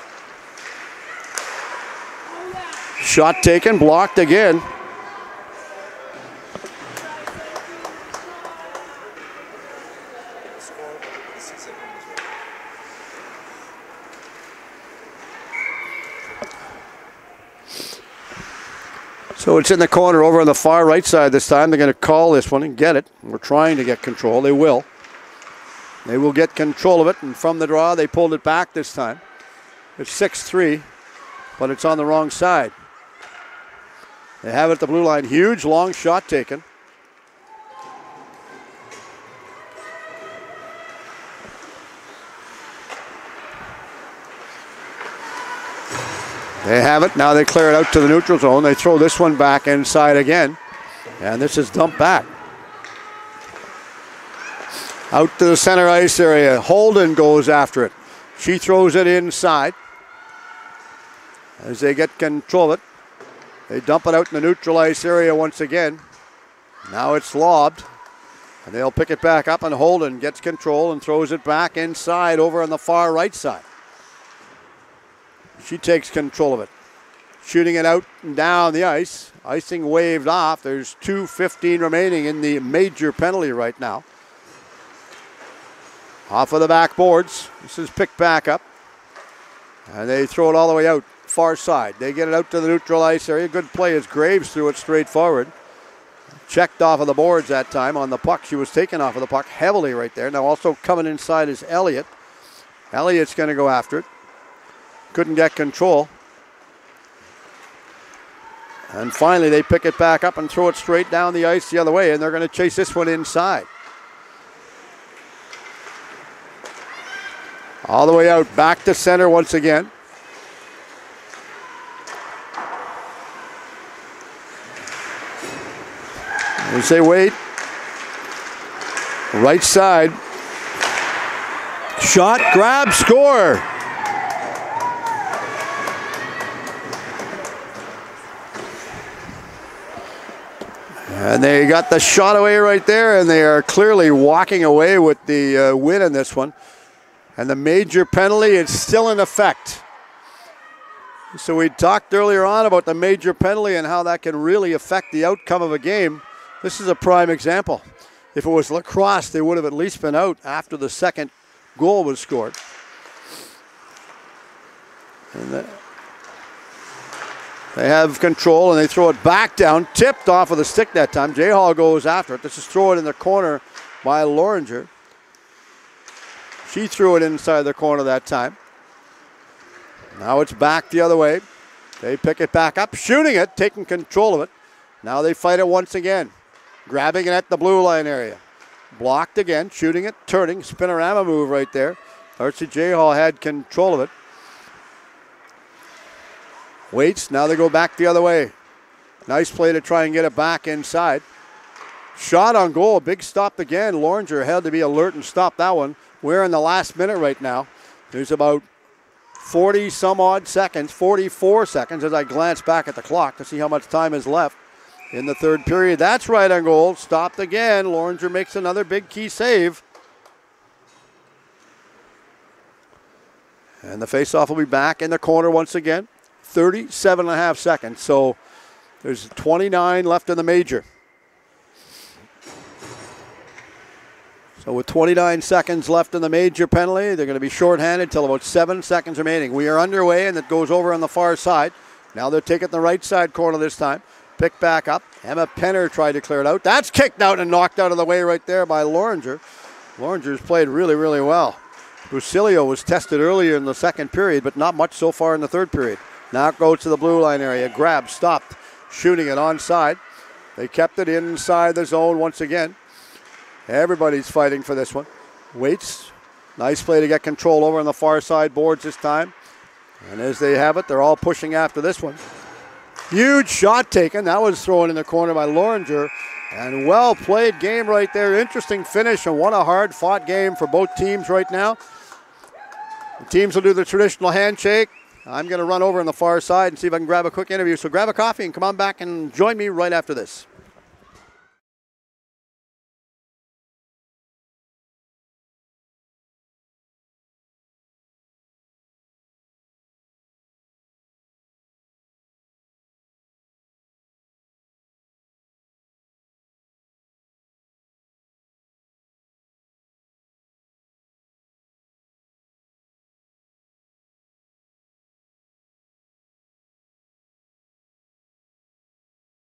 Shot taken, blocked again. So it's in the corner over on the far right side this time. They're going to call this one and get it. We're trying to get control. They will. They will get control of it, and from the draw, they pulled it back this time. It's 6-3, but it's on the wrong side. They have it at the blue line. Huge, long shot taken. They have it. Now they clear it out to the neutral zone. They throw this one back inside again, and this is dumped back. Out to the center ice area. Holden goes after it. She throws it inside. As they get control of it, they dump it out in the neutral ice area once again. Now it's lobbed, and they'll pick it back up, and Holden gets control and throws it back inside over on the far right side. She takes control of it. Shooting it out and down the ice. Icing waved off. There's 2:15 remaining in the major penalty right now. Off of the backboards. This is picked back up. And they throw it all the way out, far side. They get it out to the neutral ice area. Good play as Graves threw it straight forward. Checked off of the boards that time on the puck. She was taken off of the puck heavily right there. Now also coming inside is Elliott. Elliott's going to go after it. Couldn't get control. And finally they pick it back up and throw it straight down the ice the other way, and they're going to chase this one inside. All the way out, back to center once again. As they wait. Right side. Shot, grab, score. And they got the shot away right there, and they are clearly walking away with the win in this one. And the major penalty is still in effect. So we talked earlier on about the major penalty and how that can really affect the outcome of a game. This is a prime example. If it was lacrosse, they would have at least been out after the second goal was scored. And they have control, and they throw it back down, tipped off of the stick that time. JWHL goes after it. This is thrown in the corner by Loringer. She threw it inside the corner that time. Now it's back the other way. They pick it back up, shooting it, taking control of it. Now they fight it once again. Grabbing it at the blue line area. Blocked again, shooting it, turning, spinorama move right there. Archie JWHL had control of it. Waits, now they go back the other way. Nice play to try and get it back inside. Shot on goal, big stop again. Loringer had to be alert and stop that one. We're in the last minute right now. There's about 40 some odd seconds, 44 seconds as I glance back at the clock to see how much time is left in the third period. That's right on goal. Stopped again. Loringer makes another big key save. And the faceoff will be back in the corner once again. 37.5 seconds. So there's 29 left in the major. So with 29 seconds left in the major penalty, they're going to be shorthanded till about 7 seconds remaining. We are underway, and it goes over on the far side. Now they're taking the right side corner this time. Picked back up. Emma Penner tried to clear it out. That's kicked out and knocked out of the way right there by Loringer. Loringer's played really, really well. Bucilio was tested earlier in the second period, but not much so far in the third period. Now it goes to the blue line area. Grab, stopped, shooting it onside. They kept it inside the zone once again. Everybody's fighting for this one. Waits. Nice play to get control over on the far side boards this time. And as they have it, they're all pushing after this one. Huge shot taken. That was thrown in the corner by Loringer. And well-played game right there. Interesting finish, and what a hard-fought game for both teams right now. The teams will do the traditional handshake. I'm going to run over on the far side and see if I can grab a quick interview. So grab a coffee and come on back and join me right after this.